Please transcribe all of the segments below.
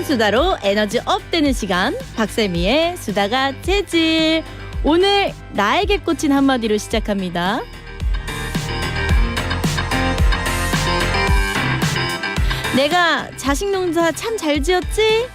수다로 에너지 업되는 시간, 박세미의 수다가 재질. 오늘 나에게 꽂힌 한마디로 시작합니다. 내가 자식 농사 참 잘 지었지?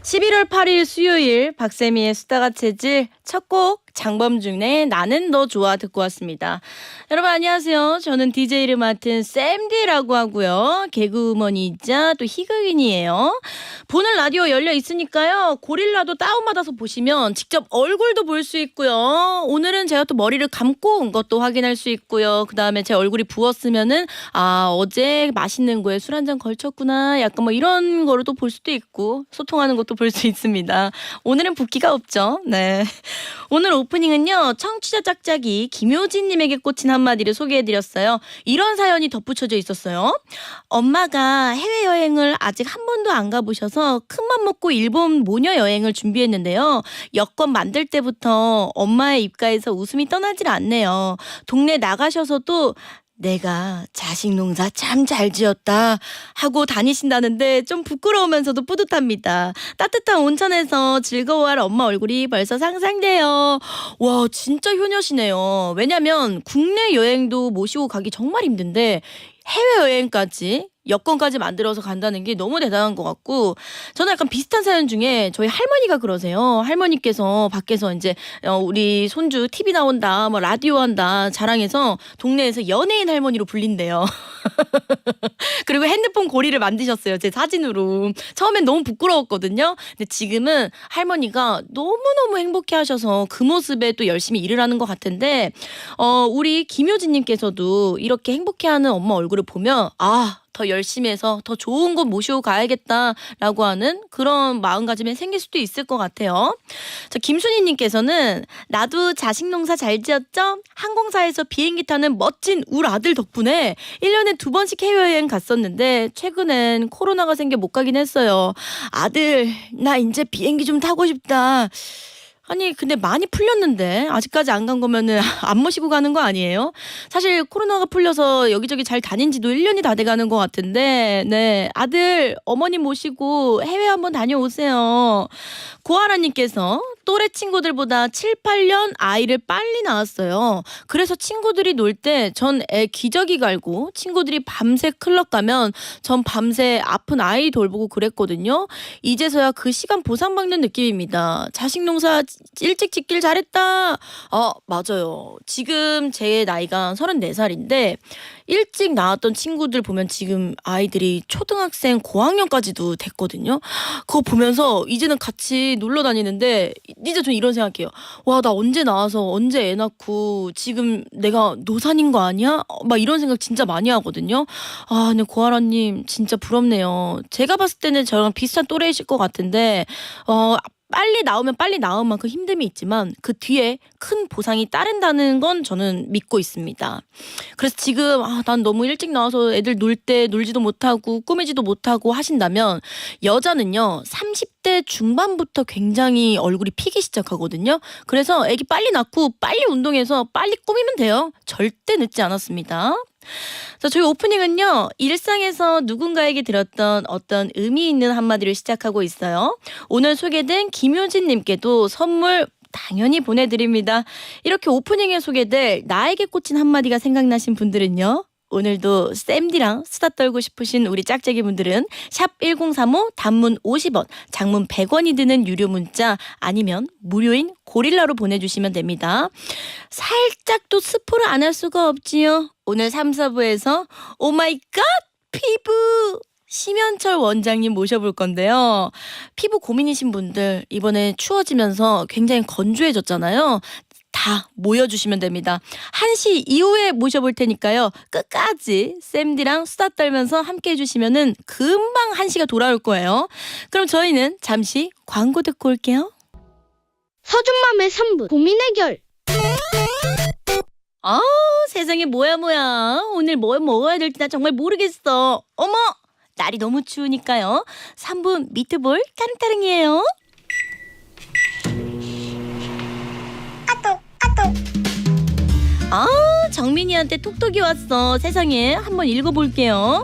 11월 8일 수요일 박세미의 수다가 재질 첫 곡 장범준의 나는 너 좋아 듣고 왔습니다. 여러분 안녕하세요. 저는 DJ를 맡은 쌤디라고 하고요. 개그우먼이자 또 희극인이에요. 보는 라디오 열려 있으니까요. 고릴라도 다운받아서 보시면 직접 얼굴도 볼 수 있고요. 오늘은 제가 또 머리를 감고 온 것도 확인할 수 있고요. 그 다음에 제 얼굴이 부었으면은 어제 맛있는 거에 술 한잔 걸쳤구나. 약간 뭐 이런 거를 또 볼 수도 있고 소통하는 것도 볼 수 있습니다. 오늘은 붓기가 없죠. 네. 오늘 오프닝은요. 청취자 짝짝이 김효진님에게 꽂힌 한마디를 소개해드렸어요. 이런 사연이 덧붙여져 있었어요. 엄마가 해외여행을 아직 한 번도 안 가보셔서 큰맘 먹고 일본 모녀 여행을 준비했는데요. 여권 만들 때부터 엄마의 입가에서 웃음이 떠나질 않네요. 동네 나가셔서도 내가 자식 농사 참 잘 지었다 하고 다니신다는데 좀 부끄러우면서도 뿌듯합니다. 따뜻한 온천에서 즐거워할 엄마 얼굴이 벌써 상상돼요. 와 진짜 효녀시네요. 왜냐면 국내 여행도 모시고 가기 정말 힘든데 해외여행까지 여권까지 만들어서 간다는 게 너무 대단한 것 같고, 저는 약간 비슷한 사연 중에 저희 할머니가 그러세요. 할머니께서 밖에서 이제 우리 손주 TV 나온다, 뭐 라디오 한다 자랑해서 동네에서 연예인 할머니로 불린대요. 그리고 핸드폰 고리를 만드셨어요. 제 사진으로. 처음엔 너무 부끄러웠거든요. 근데 지금은 할머니가 너무너무 행복해 하셔서 그 모습에 또 열심히 일을 하는 것 같은데, 우리 김효진님께서도 이렇게 행복해하는 엄마 얼굴을 보면 더 열심히 해서 더 좋은 곳 모시고 가야겠다라고 하는 그런 마음가짐이 생길 수도 있을 것 같아요. 자, 김순희님께서는 나도 자식 농사 잘 지었죠? 항공사에서 비행기 타는 멋진 울 아들 덕분에 1년에 2번씩 해외여행 갔었는데 최근엔 코로나가 생겨 못 가긴 했어요. 아들, 나 이제 비행기 좀 타고 싶다. 아니 근데 많이 풀렸는데 아직까지 안 간 거면은 안 모시고 가는 거 아니에요? 사실 코로나가 풀려서 여기저기 잘 다닌 지도 1년이 다 돼가는 것 같은데, 네, 아들 어머님 모시고 해외 한번 다녀오세요. 고아라님께서 또래 친구들보다 7, 8년 아이를 빨리 낳았어요. 그래서 친구들이 놀 때 전 애 기저귀 갈고 친구들이 밤새 클럽 가면 전 밤새 아픈 아이 돌보고 그랬거든요. 이제서야 그 시간 보상받는 느낌입니다. 자식 농사 일찍 짓길 잘했다. 맞아요. 지금 제 나이가 34살인데 일찍 나왔던 친구들 보면 지금 아이들이 초등학생 고학년까지도 됐거든요. 그거 보면서 이제는 같이 놀러 다니는데 이제 전 이런 생각해요. 와, 나 언제 나와서 언제 애 낳고 지금 내가 노산인 거 아니야? 막 이런 생각 진짜 많이 하거든요. 근데 고아라님 진짜 부럽네요. 제가 봤을 때는 저랑 비슷한 또래이실 것 같은데 빨리 나오면 빨리 나온 만큼 힘듦이 있지만 그 뒤에 큰 보상이 따른다는 건 저는 믿고 있습니다. 그래서 지금 난 너무 일찍 나와서 애들 놀 때 놀지도 못하고 꾸미지도 못하고 하신다면, 여자는요 30대 중반부터 굉장히 얼굴이 피기 시작하거든요. 그래서 애기 빨리 낳고 빨리 운동해서 빨리 꾸미면 돼요. 절대 늦지 않았습니다. 자, 저희 오프닝은요 일상에서 누군가에게 들었던 어떤 의미 있는 한마디를 시작하고 있어요. 오늘 소개된 김효진님께도 선물 당연히 보내드립니다. 이렇게 오프닝에 소개될 나에게 꽂힌 한마디가 생각나신 분들은요, 오늘도 쌤디랑 수다 떨고 싶으신 우리 짝짝이 분들은 샵 1035 단문 50원, 장문 100원이 드는 유료 문자 아니면 무료인 고릴라로 보내주시면 됩니다. 살짝 또 스포를 안 할 수가 없지요. 오늘 3, 4부에서 오마이갓 피부 심연철 원장님 모셔볼 건데요. 피부 고민이신 분들 이번에 추워지면서 굉장히 건조해졌잖아요. 다 모여주시면 됩니다. 1시 이후에 모셔볼 테니까요. 끝까지 쌤디랑 수다 떨면서 함께 해주시면은 금방 1시가 돌아올 거예요. 그럼 저희는 잠시 광고 듣고 올게요. 서준맘의 3분 고민 해결. 세상에 뭐야. 오늘 뭘 먹어야 될지 나 정말 모르겠어. 어머! 날이 너무 추우니까요. 3분 미트볼 따릉따릉이에요. 정민이한테 톡톡이 왔어. 세상에 한번 읽어볼게요.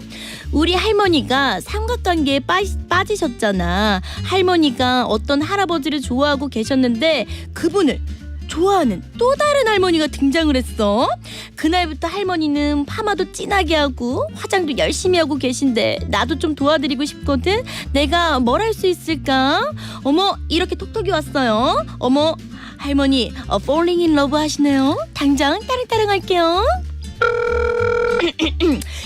우리 할머니가 삼각관계에 빠지셨잖아. 할머니가 어떤 할아버지를 좋아하고 계셨는데 그분을 좋아하는 또 다른 할머니가 등장을 했어. 그날부터 할머니는 파마도 진하게 하고 화장도 열심히 하고 계신데 나도 좀 도와드리고 싶거든. 내가 뭘 할 수 있을까? 어머, 이렇게 톡톡이 왔어요. 어머, 할머니 falling in love 하시네요. 당장 따릉따릉 할게요.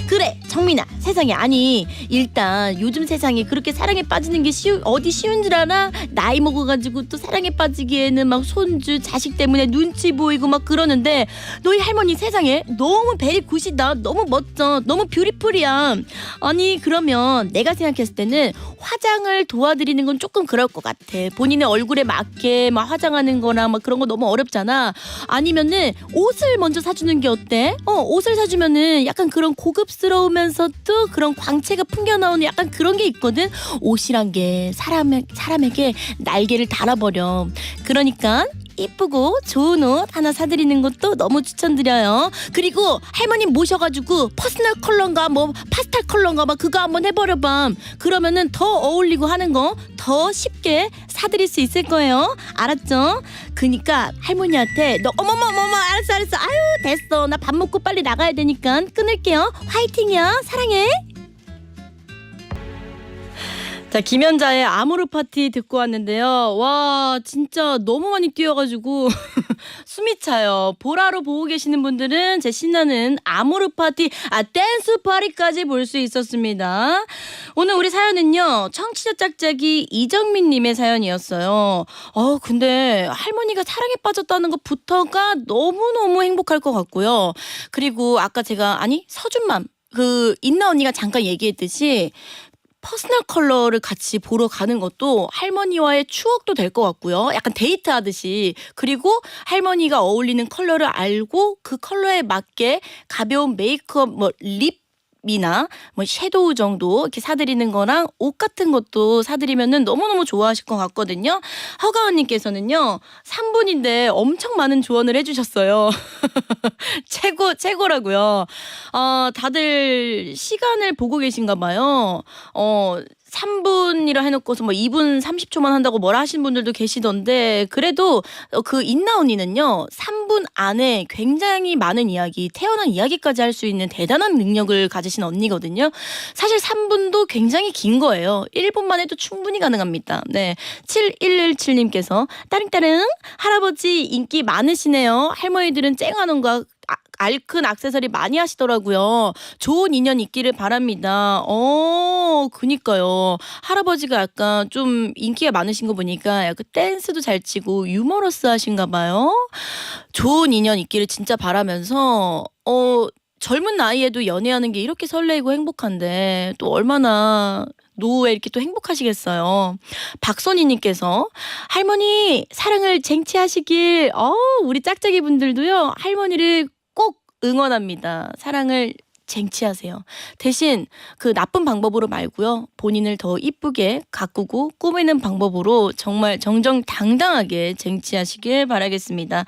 그래, 정민아, 세상에, 아니 일단 요즘 세상에 그렇게 사랑에 빠지는 게 어디 쉬운 줄 알아? 나이 먹어가지고 또 사랑에 빠지기에는 막 손주 자식 때문에 눈치 보이고 막 그러는데 너희 할머니 세상에 너무 베리 굿이다. 너무 멋져. 너무 뷰티풀이야. 아니 그러면 내가 생각했을 때는 화장을 도와드리는 건 조금 그럴 것 같아. 본인의 얼굴에 맞게 막 화장하는 거나 막 그런 거 너무 어렵잖아. 아니면은 옷을 먼저 사주는 게 어때? 옷을 사주면은 약간 그런 고급스러우면서도 그런 광채가 풍겨나오는 약간 그런 게 있거든. 옷이란 게 사람에게 날개를 달아버려. 그러니까 이쁘고 좋은 옷 하나 사드리는 것도 너무 추천드려요. 그리고 할머님 모셔가지고 퍼스널 컬러인가 뭐 파스텔 컬러인가 막 그거 한번 해버려봐. 그러면은 더 어울리고 하는 거 더 쉽게 사드릴 수 있을 거예요. 알았죠? 그니까 할머니한테 너 어머머 알았어 아유 됐어 나 밥 먹고 빨리 나가야 되니까 끊을게요. 화이팅이야. 사랑해. 자, 김연자의 아모르 파티 듣고 왔는데요. 와, 진짜 너무 많이 뛰어가지고 숨이 차요. 보라로 보고 계시는 분들은 제 신나는 아모르 파티, 댄스 파티까지 볼 수 있었습니다. 오늘 우리 사연은요, 청취자 짝짝이 이정민님의 사연이었어요. 근데 할머니가 사랑에 빠졌다는 것부터가 너무너무 행복할 것 같고요. 그리고 아까 서준맘, 인나 언니가 잠깐 얘기했듯이 퍼스널 컬러를 같이 보러 가는 것도 할머니와의 추억도 될 것 같고요. 약간 데이트하듯이. 그리고 할머니가 어울리는 컬러를 알고 그 컬러에 맞게 가벼운 메이크업, 립이나 섀도우 정도 이렇게 사드리는 거랑 옷 같은 것도 사드리면은 너무너무 좋아하실 것 같거든요. 허가원님께서는요, 3분인데 엄청 많은 조언을 해주셨어요. 최고라고요. 다들 시간을 보고 계신가 봐요. 3분이라 해놓고서 2분 30초만 한다고 뭐라 하시는 분들도 계시던데, 그래도 그 인나 언니는요 3분 안에 굉장히 많은 이야기, 태어난 이야기까지 할 수 있는 대단한 능력을 가지신 언니거든요. 사실 3분도 굉장히 긴 거예요. 1분만 해도 충분히 가능합니다. 네, 7117님께서 따릉따릉 할아버지 인기 많으시네요. 할머니들은 쨍하는 거 알큰 액세서리 많이 하시더라고요. 좋은 인연 있기를 바랍니다. 그니까요. 할아버지가 약간 좀 인기가 많으신 거 보니까 약간 댄스도 잘 치고 유머러스 하신가 봐요. 좋은 인연 있기를 진짜 바라면서 젊은 나이에도 연애하는 게 이렇게 설레이고 행복한데 또 얼마나 노후에 이렇게 또 행복하시겠어요. 박선희님께서 할머니 사랑을 쟁취하시길. 우리 짝짝이 분들도요 할머니를 꼭 응원합니다. 사랑을 쟁취하세요. 대신 그 나쁜 방법으로 말고요. 본인을 더 이쁘게 가꾸고 꾸미는 방법으로 정말 정정당당하게 쟁취하시길 바라겠습니다.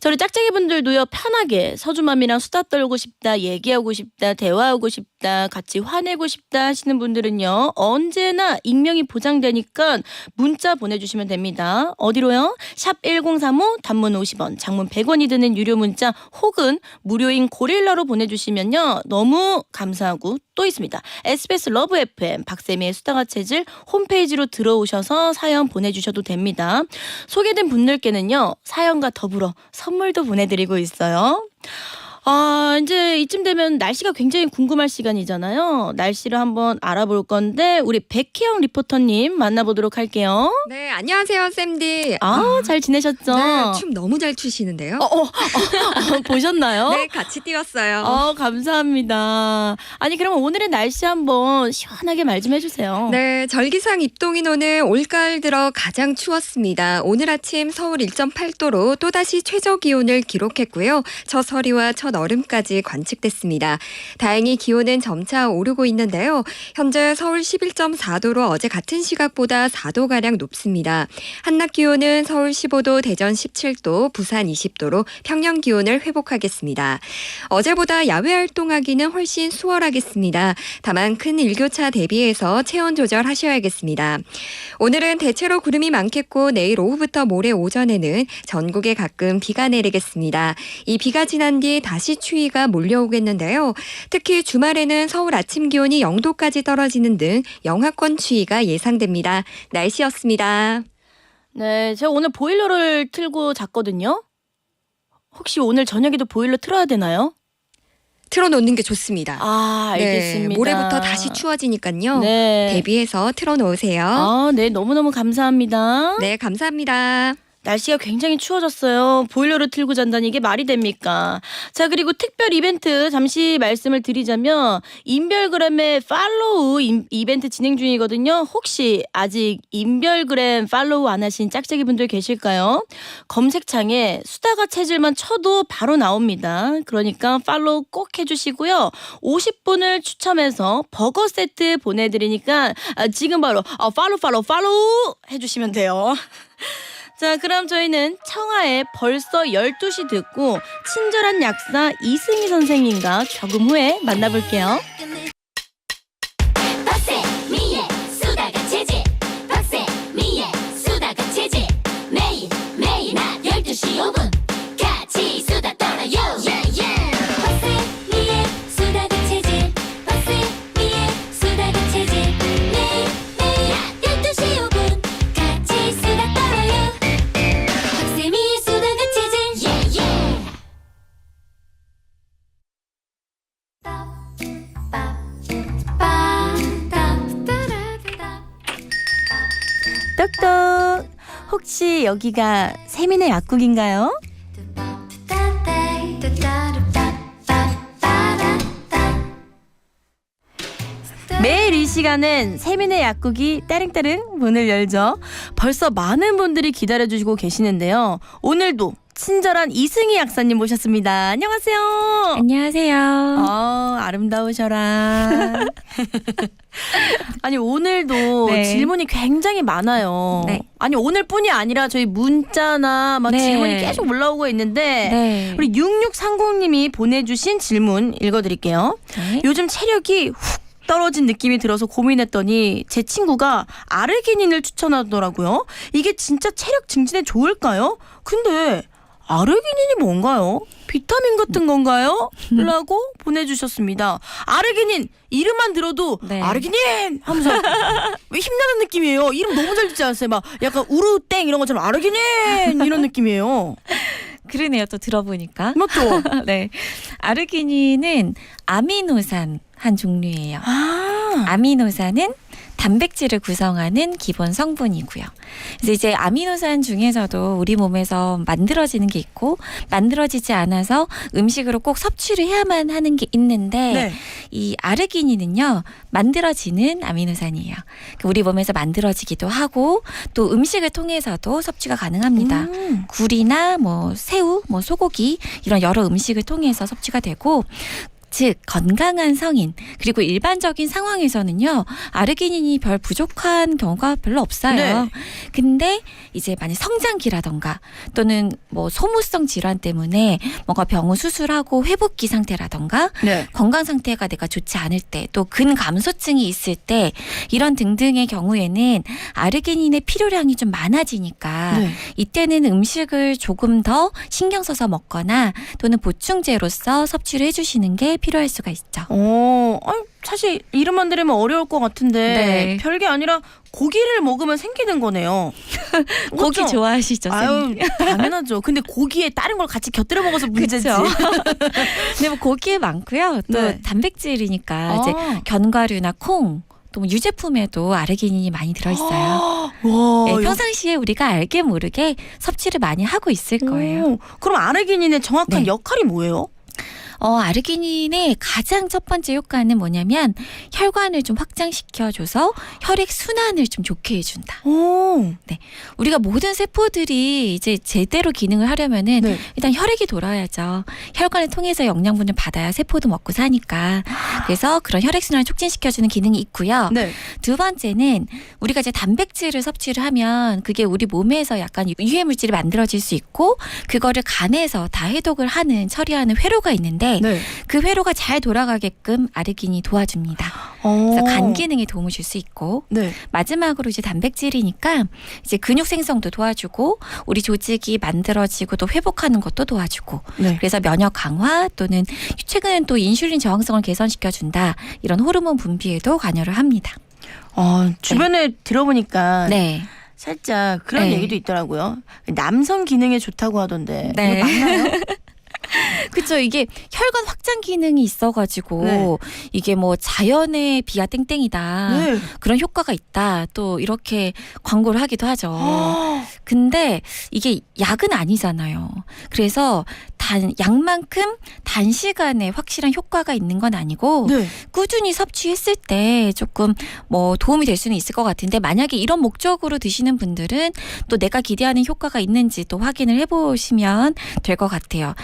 저희 짝짝이 분들도요 편하게 서주맘이랑 수다 떨고 싶다, 얘기하고 싶다, 대화하고 싶다, 같이 화내고 싶다 하시는 분들은요 언제나 익명이 보장되니까 문자 보내주시면 됩니다. 어디로요? 샵 1035 단문 50원, 장문 100원이 드는 유료 문자 혹은 무료인 고릴라로 보내주시면요 너무 감사하고 또 있습니다. SBS 러브 FM 박세미의 수다가 체질 홈페이지로 들어오셔서 사연 보내주셔도 됩니다. 소개된 분들께는요 사연과 더불어 선물도 보내드리고 있어요. 이제 이쯤 되면 날씨가 굉장히 궁금할 시간이잖아요. 날씨를 한번 알아볼 건데 우리 백희영 리포터님 만나보도록 할게요. 네, 안녕하세요, 쌤디. 잘 지내셨죠? 네, 춤 너무 잘 추시는데요. 보셨나요? 네, 같이 뛰었어요. 감사합니다. 아니 그러면 오늘의 날씨 한번 시원하게 말 좀 해주세요. 네, 절기상 입동인호는 올가을 들어 가장 추웠습니다. 오늘 아침 서울 1.8도로 또다시 최저 기온을 기록했고요. 첫 서리와 첫 얼음까지 관측됐습니다. 다행히 기온은 점차 오르고 있는데요. 현재 서울 11.4도로 어제 같은 시각보다 4도가량 높습니다. 한낮 기온은 서울 15도, 대전 17도, 부산 20도로 평년 기온을 회복하겠습니다. 어제보다 야외 활동하기는 훨씬 수월하겠습니다. 다만 큰 일교차 대비해서 체온 조절하셔야겠습니다. 오늘은 대체로 구름이 많겠고 내일 오후부터 모레 오전에는 전국에 가끔 비가 내리겠습니다. 이 비가 지난 뒤 다시 추위가 몰려오겠는데요. 특히 주말에는 서울 아침 기온이 0도까지 떨어지는 등 영하권 추위가 예상됩니다. 날씨였습니다. 네, 제가 오늘 보일러를 틀고 잤거든요. 혹시 오늘 저녁에도 보일러 틀어야 되나요? 틀어놓는 게 좋습니다. 아, 알겠습니다. 네, 모레부터 다시 추워지니까요. 네. 대비해서 틀어놓으세요. 아, 네, 너무너무 감사합니다. 네, 감사합니다. 날씨가 굉장히 추워졌어요. 보일러를 틀고 잔다니 이게 말이 됩니까? 자, 그리고 특별 이벤트 잠시 말씀을 드리자면 인별그램의 팔로우 이벤트 진행 중이거든요. 혹시 아직 인별그램 팔로우 안 하신 짝짝이 분들 계실까요? 검색창에 수다가 체질만 쳐도 바로 나옵니다. 그러니까 팔로우 꼭 해주시고요. 50분을 추첨해서 버거 세트 보내드리니까 지금 바로 팔로우 해주시면 돼요. 자, 그럼 저희는 청하의 벌써 12시 듣고 친절한 약사 이승희 선생님과 조금 후에 만나볼게요. 박세미의 수다가 체질 박세미의 수다가 체질 매일 낮 12시 5분 같이 수다 떨어요 박세미의 수다가 체질 박세미의 수다가 체질 매일 낮 12시 5분 같이 수다 떨어요 박세미의 수다가 체질 똑똑. 혹시 여기가 세민의 약국인가요? 매일 이 시간은 세민의 약국이 따릉따릉 문을 열죠. 벌써 많은 분들이 기다려주시고 계시는데요. 오늘도 친절한 이승희 약사님 모셨습니다. 안녕하세요. 안녕하세요. 아름다우셔라. 아니, 오늘도 네. 질문이 굉장히 많아요. 네. 아니, 오늘뿐이 아니라 저희 문자나 막 네. 질문이 계속 올라오고 있는데 네. 우리 6630님이 보내주신 질문 읽어드릴게요. 네. 요즘 체력이 훅 떨어진 느낌이 들어서 고민했더니 제 친구가 아르기닌을 추천하더라고요. 이게 진짜 체력 증진에 좋을까요? 근데 아르기닌이 뭔가요? 비타민 같은 건가요? 라고 보내주셨습니다. 아르기닌 이름만 들어도 네. 아르기닌 하면서 왜 힘나는 느낌이에요. 이름 너무 잘 짓지 않았어요? 막 약간 우르땡 이런 것처럼 아르기닌 이런 느낌이에요. 그러네요. 또 들어보니까. 맞죠? 네. 아르기닌은 아미노산 한 종류예요. 아, 아미노산은 단백질을 구성하는 기본 성분이고요. 그래서 이제 아미노산 중에서도 우리 몸에서 만들어지는 게 있고 만들어지지 않아서 음식으로 꼭 섭취를 해야만 하는 게 있는데 네. 이 아르기닌은요 만들어지는 아미노산이에요. 우리 몸에서 만들어지기도 하고 또 음식을 통해서도 섭취가 가능합니다. 굴이나 뭐 새우, 뭐 소고기 이런 여러 음식을 통해서 섭취가 되고 즉 건강한 성인 그리고 일반적인 상황에서는요 아르기닌이 별 부족한 경우가 별로 없어요. 네. 근데 이제 만약 성장기라던가 또는 뭐 소모성 질환 때문에 뭔가 병원 수술하고 회복기 상태라던가 네. 건강 상태가 내가 좋지 않을 때 또 근감소증이 있을 때 이런 등등의 경우에는 아르기닌의 필요량이 좀 많아지니까 네. 이때는 음식을 조금 더 신경 써서 먹거나 또는 보충제로서 섭취를 해주시는 게 필요할 수가 있죠. 사실 이름만 들으면 어려울 것 같은데 네. 별게 아니라 고기를 먹으면 생기는 거네요. 고기 그렇죠? 좋아하시죠? 아유, 당연하죠. 근데 고기에 다른 걸 같이 곁들여 먹어서 문제지. 그쵸? 근데 뭐 고기에 많고요. 또 네. 단백질이니까 이제 견과류나 콩, 또 뭐 유제품에도 아르기닌이 많이 들어있어요. 와, 네, 평상시에 우리가 알게 모르게 섭취를 많이 하고 있을 거예요. 그럼 아르기닌의 정확한 네. 역할이 뭐예요? 아르기닌의 가장 첫 번째 효과는 뭐냐면 혈관을 좀 확장시켜줘서 혈액 순환을 좀 좋게 해준다. 오. 우리가 모든 세포들이 이제 제대로 기능을 하려면은 네. 일단 혈액이 돌아야죠. 혈관을 통해서 영양분을 받아야 세포도 먹고 사니까. 그래서 그런 혈액 순환을 촉진시켜주는 기능이 있고요. 네. 두 번째는 우리가 이제 단백질을 섭취를 하면 그게 우리 몸에서 약간 유해 물질이 만들어질 수 있고 그거를 간에서 다 해독을 하는 처리하는 회로가 있는데 네. 그 회로가 잘 돌아가게끔 아르기닌이 도와줍니다. 그래서 간 기능에 도움을 줄 수 있고 네. 마지막으로 이제 단백질이니까 이제 근육 생성도 도와주고 우리 조직이 만들어지고 또 회복하는 것도 도와주고 네. 그래서 면역 강화 또는 최근엔 또 인슐린 저항성을 개선시켜준다 이런 호르몬 분비에도 관여를 합니다. 주변에 들어보니까 네. 살짝 그런 네. 얘기도 있더라고요. 남성 기능에 좋다고 하던데. 네. 이거 맞나요? 그렇죠. 이게 혈관 확장 기능이 있어가지고 네. 이게 뭐 자연의 비가 땡땡이다. 네. 그런 효과가 있다. 또 이렇게 광고를 하기도 하죠. 근데 이게 약은 아니잖아요. 그래서 약만큼 단시간에 확실한 효과가 있는 건 아니고 네. 꾸준히 섭취했을 때 조금 뭐 도움이 될 수는 있을 것 같은데 만약에 이런 목적으로 드시는 분들은 또 내가 기대하는 효과가 있는지 또 확인을 해보시면 될 것 같아요.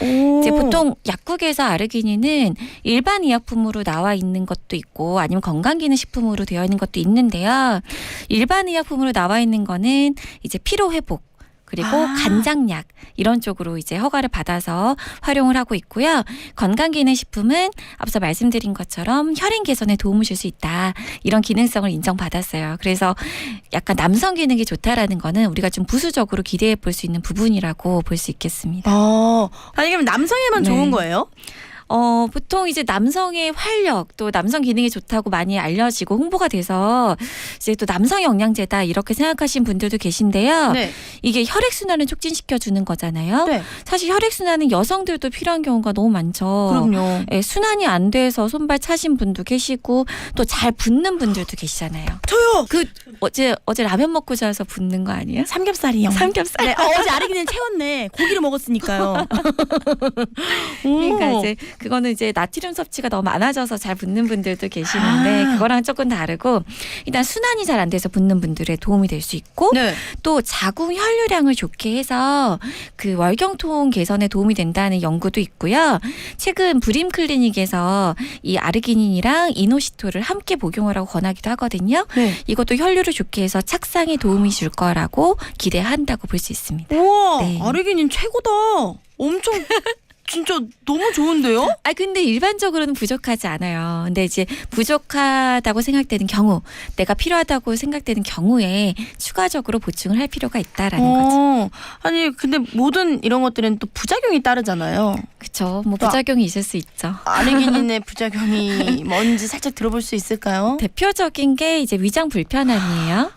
이제 보통 약국에서 아르기닌은 일반 의약품으로 나와 있는 것도 있고 아니면 건강기능식품으로 되어 있는 것도 있는데요. 일반 의약품으로 나와 있는 거는 이제 피로회복 그리고 간장약 이런 쪽으로 이제 허가를 받아서 활용을 하고 있고요. 건강기능식품은 앞서 말씀드린 것처럼 혈행 개선에 도움을 줄 수 있다. 이런 기능성을 인정받았어요. 그래서 약간 남성 기능이 좋다라는 거는 우리가 좀 부수적으로 기대해 볼 수 있는 부분이라고 볼 수 있겠습니다. 아니 그럼 남성에만 네. 좋은 거예요? 보통 이제 남성의 활력 또 남성 기능이 좋다고 많이 알려지고 홍보가 돼서 이제 또 남성 영양제다 이렇게 생각하신 분들도 계신데요. 네. 이게 혈액순환을 촉진시켜 주는 거잖아요. 네. 사실 혈액순환은 여성들도 필요한 경우가 너무 많죠. 그럼요. 예, 순환이 안 돼서 손발 차신 분도 계시고 또 잘 붓는 분들도 계시잖아요. 저요. 어제 라면 먹고 자서 붓는 거 아니에요? 삼겹살이요. 삼겹살. 네. 어제 아르기닌 채웠네. 고기를 먹었으니까요. 그러니까 이제 그거는 이제 나트륨 섭취가 너무 많아져서 잘 붓는 분들도 계시는데 그거랑 조금 다르고 일단 순환이 잘 안 돼서 붓는 분들의 도움이 될 수 있고 네. 또 자궁 혈류량을 좋게 해서 그 월경통 개선에 도움이 된다는 연구도 있고요. 최근 브림 클리닉에서 이 아르기닌이랑 이노시토를 함께 복용하라고 권하기도 하거든요. 네. 이것도 혈류를 좋게 해서 착상에 도움이 줄 거라고 기대한다고 볼 수 있습니다. 우와, 네. 아르기닌 최고다. 엄청 진짜 너무 좋은데요? 근데 일반적으로는 부족하지 않아요. 근데 이제 부족하다고 생각되는 경우, 내가 필요하다고 생각되는 경우에 추가적으로 보충을 할 필요가 있다라는 거죠. 아니 근데 모든 이런 것들은 또 부작용이 따르잖아요. 그렇죠. 뭐 부작용이 있을 수 있죠. 아르기닌의 부작용이 뭔지 살짝 들어볼 수 있을까요? 대표적인 게 이제 위장 불편함이에요.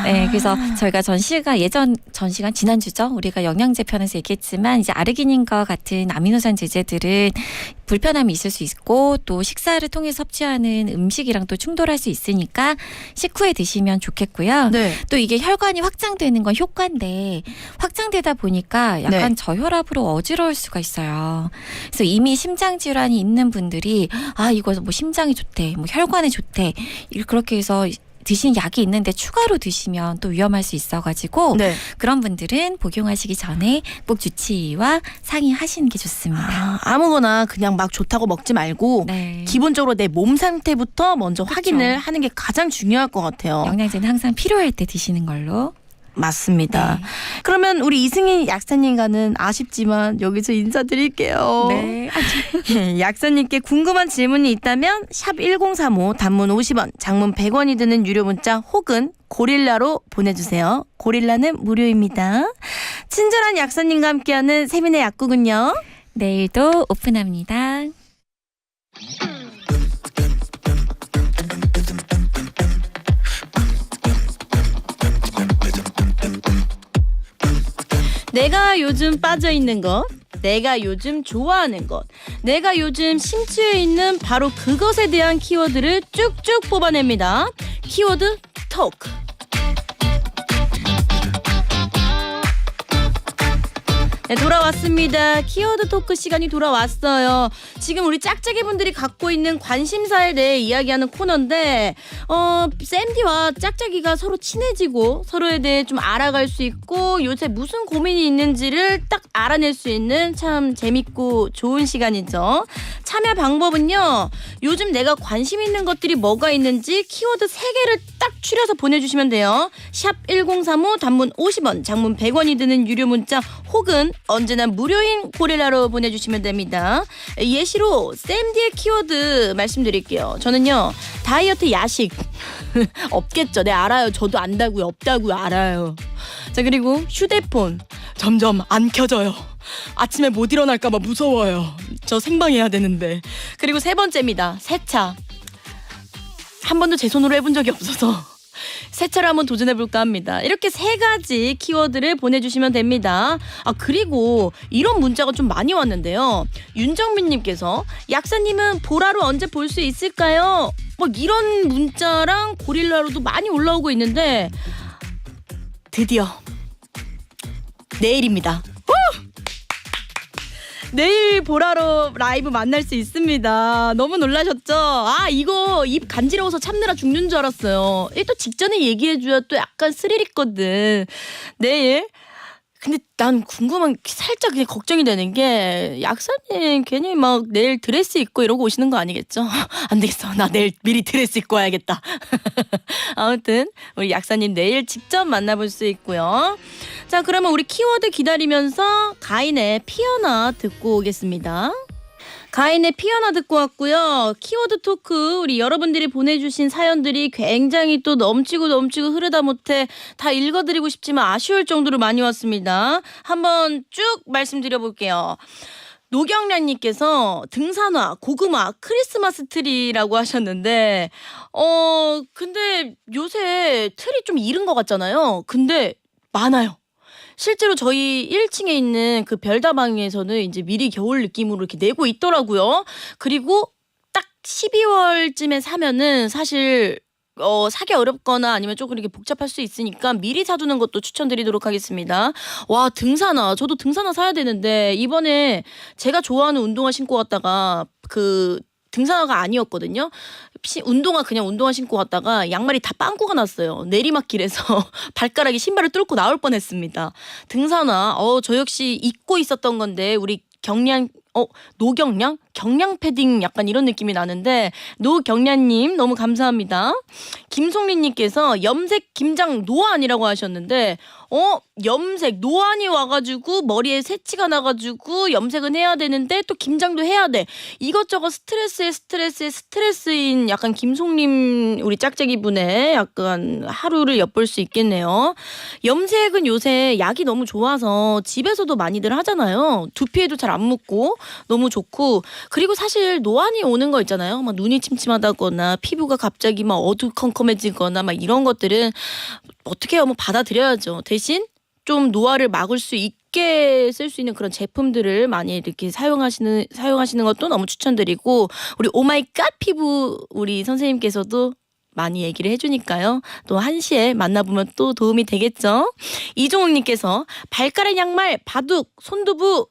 네, 그래서 저희가 지난주죠. 우리가 영양제 편에서 얘기했지만 이제 아르기닌과 같은 아미노산 제제들은 불편함이 있을 수 있고 또 식사를 통해 섭취하는 음식이랑 또 충돌할 수 있으니까 식후에 드시면 좋겠고요. 네. 또 이게 혈관이 확장되는 건 효과인데 확장되다 보니까 약간 네. 저혈압으로 어지러울 수가 있어요. 그래서 이미 심장 질환이 있는 분들이 이거 뭐 심장이 좋대, 뭐 혈관에 좋대 그렇게 해서 드시는 약이 있는데 추가로 드시면 또 위험할 수 있어가지고 네. 그런 분들은 복용하시기 전에 꼭 주치의와 상의하시는 게 좋습니다. 아무거나 그냥 막 좋다고 먹지 말고 네. 기본적으로 내 몸 상태부터 먼저 그쵸. 확인을 하는 게 가장 중요할 것 같아요. 영양제는 항상 필요할 때 드시는 걸로. 맞습니다. 네. 그러면 우리 이승희 약사님과는 아쉽지만 여기서 인사드릴게요. 네. 약사님께 궁금한 질문이 있다면 샵 1035 단문 50원, 장문 100원이 드는 유료 문자 혹은 고릴라로 보내주세요. 고릴라는 무료입니다. 친절한 약사님과 함께하는 세민의 약국은요. 내일도 오픈합니다. 내가 요즘 빠져있는 것, 내가 요즘 좋아하는 것, 내가 요즘 심취해 있는 바로 그것에 대한 키워드를 쭉쭉 뽑아냅니다. 키워드 토크. 네, 돌아왔습니다. 키워드 토크 시간이 돌아왔어요. 지금 우리 짝짝이 분들이 갖고 있는 관심사에 대해 이야기하는 코너인데 샌디와 짝짝이가 서로 친해지고 서로에 대해 좀 알아갈 수 있고 요새 무슨 고민이 있는지를 딱 알아낼 수 있는 참 재밌고 좋은 시간이죠. 참여 방법은요. 요즘 내가 관심 있는 것들이 뭐가 있는지 키워드 3개를 딱 추려서 보내주시면 돼요. 샵 1035 단문 50원 장문 100원이 드는 유료 문자 혹은 언제나 무료인 고릴라로 보내주시면 됩니다. 예시로 샌디의 키워드 말씀드릴게요. 저는요. 다이어트 야식 없겠죠. 네 알아요. 저도 안다고요. 없다고요. 알아요. 자 그리고 휴대폰 점점 안 켜져요. 아침에 못 일어날까 봐 무서워요. 저 생방해야 되는데. 그리고 3번째입니다. 세차. 한 번도 제 손으로 해본 적이 없어서 세차를 한번 도전해볼까 합니다. 이렇게 3가지 키워드를 보내주시면 됩니다. 아 그리고 이런 문자가 좀 많이 왔는데요. 윤정민님께서 약사님은 보라로 언제 볼 수 있을까요? 뭐 이런 문자랑 고릴라로도 많이 올라오고 있는데 드디어 내일입니다. 내일 보라로 라이브 만날 수 있습니다. 너무 놀라셨죠? 아 이거 입 간지러워서 참느라 죽는 줄 알았어요. 또 직전에 얘기해줘야 또 약간 스릴 있거든. 내일 근데 난 궁금한 살짝 그냥 걱정이 되는 게 약사님 괜히 막 내일 드레스 입고 이러고 오시는 거 아니겠죠? 안 되겠어. 나 내일 미리 드레스 입고 와야겠다. 아무튼 우리 약사님 내일 직접 만나볼 수 있고요. 자 그러면 우리 키워드 기다리면서 가인의 피어나 듣고 오겠습니다. 가인의 피어나 듣고 왔고요. 키워드 토크 우리 여러분들이 보내주신 사연들이 굉장히 또 넘치고 흐르다 못해 다 읽어드리고 싶지만 아쉬울 정도로 많이 왔습니다. 한번 쭉 말씀드려볼게요. 노경란님께서 등산화, 고구마, 크리스마스 트리라고 하셨는데 근데 요새 트리 좀 잃은 것 같잖아요. 근데 많아요. 실제로 저희 1층에 있는 그 별다방에서는 이제 미리 겨울 느낌으로 이렇게 내고 있더라고요. 그리고 딱 12월쯤에 사면은 사실 사기 어렵거나 아니면 조금 이렇게 복잡할 수 있으니까 미리 사두는 것도 추천드리도록 하겠습니다. 와 등산화 저도 등산화 사야 되는데 이번에 제가 좋아하는 운동화 신고 갔다가 그 등산화가 아니었거든요. 운동화 그냥 운동화 신고 갔다가 양말이 다 빵꾸가 났어요. 내리막길에서 발가락이 신발을 뚫고 나올 뻔했습니다. 등산화 저 역시 잊고 있었던 건데 우리 노경량? 경량 패딩 약간 이런 느낌이 나는데 노경량님 너무 감사합니다. 김송린님께서 염색 김장 노안이라고 하셨는데 염색 노안이 와가지고 머리에 새치가 나가지고 염색은 해야 되는데 또 김장도 해야 돼. 이것저것 스트레스인 약간 김송림 우리 짝짝이 분의 약간 하루를 엿볼 수 있겠네요. 염색은 요새 약이 너무 좋아서 집에서도 많이들 하잖아요. 두피에도 잘 안 묻고 너무 좋고 그리고 사실 노안이 오는 거 있잖아요. 막 눈이 침침하다거나 피부가 갑자기 막 어두컴컴해지거나 막 이런 것들은 어떻게 하면 받아들여야죠. 대신 좀 노화를 막을 수 있게 쓸 수 있는 그런 제품들을 많이 이렇게 사용하시는 것도 너무 추천드리고 우리 오마이갓 피부 우리 선생님께서도 많이 얘기를 해주니까요. 또 1시에 만나보면 또 도움이 되겠죠. 이종욱님께서 발가락 양말, 바둑, 손두부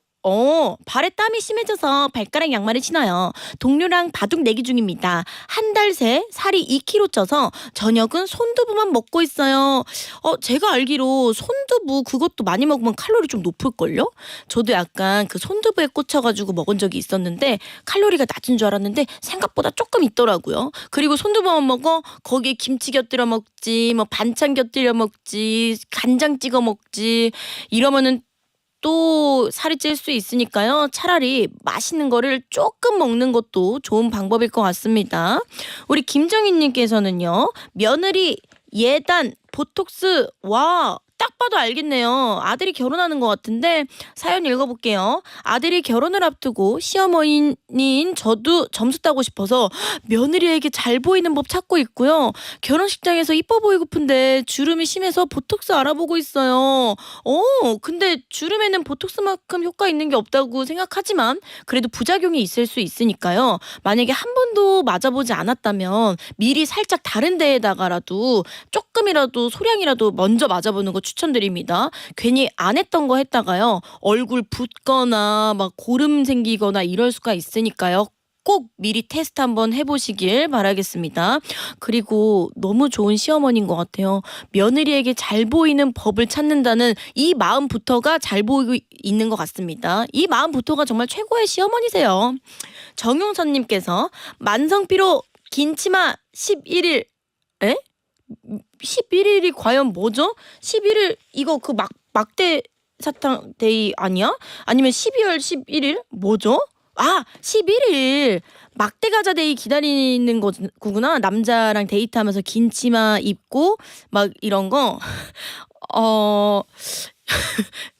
발에 땀이 심해져서 발가락 양말을 신어요. 동료랑 바둑 내기 중입니다. 한 달 새 살이 2kg 쪄서 저녁은 손두부만 먹고 있어요. 제가 알기로 손두부 그것도 많이 먹으면 칼로리 좀 높을걸요? 저도 약간 그 손두부에 꽂혀가지고 먹은 적이 있었는데 칼로리가 낮은 줄 알았는데 생각보다 조금 있더라고요. 그리고 손두부만 먹어 거기에 김치 곁들여 먹지 뭐 반찬 곁들여 먹지 간장 찍어 먹지 이러면은 또 살이 찔 수 있으니까요. 차라리 맛있는 거를 조금 먹는 것도 좋은 방법일 것 같습니다. 우리 김정희님께서는요. 며느리 예단 보톡스 딱 봐도 알겠네요. 아들이 결혼하는 것 같은데 사연 읽어볼게요. 아들이 결혼을 앞두고 시어머니인 저도 점수 따고 싶어서 며느리에게 잘 보이는 법 찾고 있고요. 결혼식장에서 이뻐 보이고픈데 주름이 심해서 보톡스 알아보고 있어요. 근데 주름에는 보톡스만큼 효과 있는 게 없다고 생각하지만 그래도 부작용이 있을 수 있으니까요. 만약에 한 번도 맞아보지 않았다면 미리 살짝 다른 데에다가라도 조금이라도 소량이라도 먼저 맞아보는 거 추천드립니다. 추천드립니다. 괜히 안 했던 거 했다가요. 얼굴 붓거나 막 고름 생기거나 이럴 수가 있으니까요. 꼭 미리 테스트 한번 해보시길 바라겠습니다. 그리고 너무 좋은 시어머니인 것 같아요. 며느리에게 잘 보이는 법을 찾는다는 이 마음부터가 잘 보이고 있는 것 같습니다. 이 마음부터가 정말 최고의 시어머니세요. 정용선님께서 만성피로 긴 치마 11일 11일이 과연 뭐죠? 11일 이거 그 막대 사탕 데이 아니야? 아니면 12월 11일 뭐죠? 아, 11일 막대 과자 데이 기다리는 거구나. 남자랑 데이트하면서 긴 치마 입고 막 이런 거.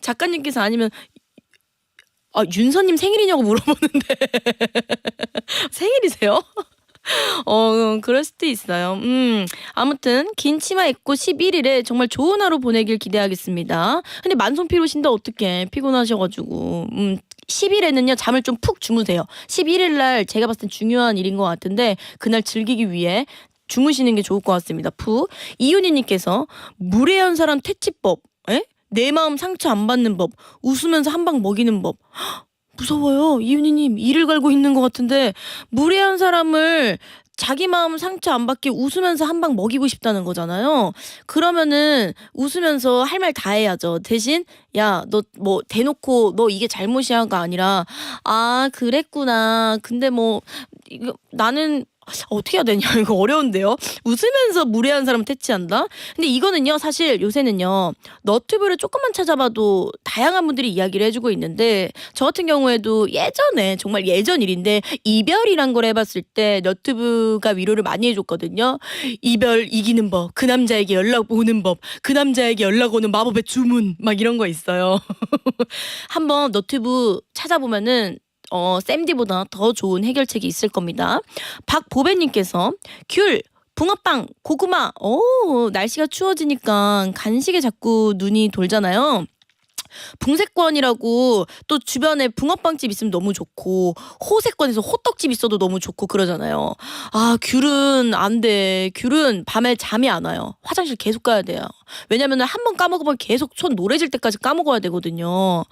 작가님께서 아니면 윤서님 생일이냐고 물어보는데 생일이세요? 그럴 수도 있어요. 아무튼 긴 치마 입고 11일에 정말 좋은 하루 보내길 기대하겠습니다. 근데 만성 피로신데 어떡해. 피곤하셔가지고 10일에는요 잠을 좀 푹 주무세요. 11일 날 제가 봤을 땐 중요한 일인 것 같은데 그날 즐기기 위해 주무시는 게 좋을 것 같습니다. 푹. 이윤희님께서 무례한 사람 퇴치법. 내 마음 상처 안 받는 법. 웃으면서 한 방 먹이는 법. 무서워요. 이윤희님 이를 갈고 있는 것 같은데 무례한 사람을 자기 마음 상처 안 받게 웃으면서 한 방 먹이고 싶다는 거잖아요. 그러면은 웃으면서 할 말 다 해야죠. 대신 야, 너 뭐 대놓고 너 이게 잘못이야가 아니라 아 그랬구나. 근데 뭐 이거 나는 어떻게 해야 되냐 이거 어려운데요. 웃으면서 무례한 사람 퇴치한다. 근데 이거는요 사실 요새는요 너튜브를 조금만 찾아봐도 다양한 분들이 이야기를 해주고 있는데 저 같은 경우에도 예전에 정말 예전 일인데 이별이란 걸 해봤을 때 너튜브가 위로를 많이 해줬거든요. 이별 이기는 법, 그 남자에게 연락 오는 법, 그 남자에게 연락 오는 마법의 주문 막 이런 거 있어요. 한번 너튜브 찾아보면은 쌤디보다 더 좋은 해결책이 있을 겁니다. 박보배님께서 귤, 붕어빵, 고구마. 날씨가 추워지니까 간식에 자꾸 눈이 돌잖아요. 붕세권이라고 또 주변에 붕어빵집 있으면 너무 좋고 호세권에서 호떡집 있어도 너무 좋고 그러잖아요. 아 귤은 안 돼. 귤은 밤에 잠이 안 와요. 화장실 계속 가야 돼요. 왜냐면 한 번 까먹으면 계속 손 노래질 때까지 까먹어야 되거든요.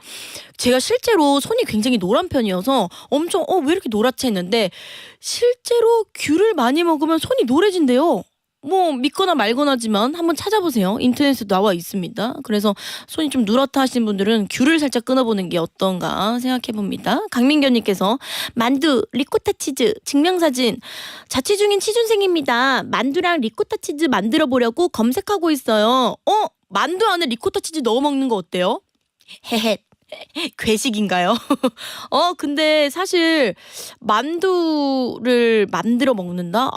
제가 실제로 손이 굉장히 노란 편이어서 엄청 왜 이렇게 노랗지 했는데 실제로 귤을 많이 먹으면 손이 노래진대요. 뭐 믿거나 말거나지만 한번 찾아보세요. 인터넷에 나와 있습니다. 그래서 손이 좀 누렇다 하시는 분들은 귤을 살짝 끊어보는 게 어떤가 생각해봅니다. 강민견님께서 만두, 리코타 치즈, 증명사진. 자취 중인 취준생입니다. 만두랑 리코타 치즈 만들어 보려고 검색하고 있어요. 만두 안에 리코타 치즈 넣어 먹는 거 어때요? 헤헤. 괴식인가요? 근데 사실 만두를 만들어 먹는다?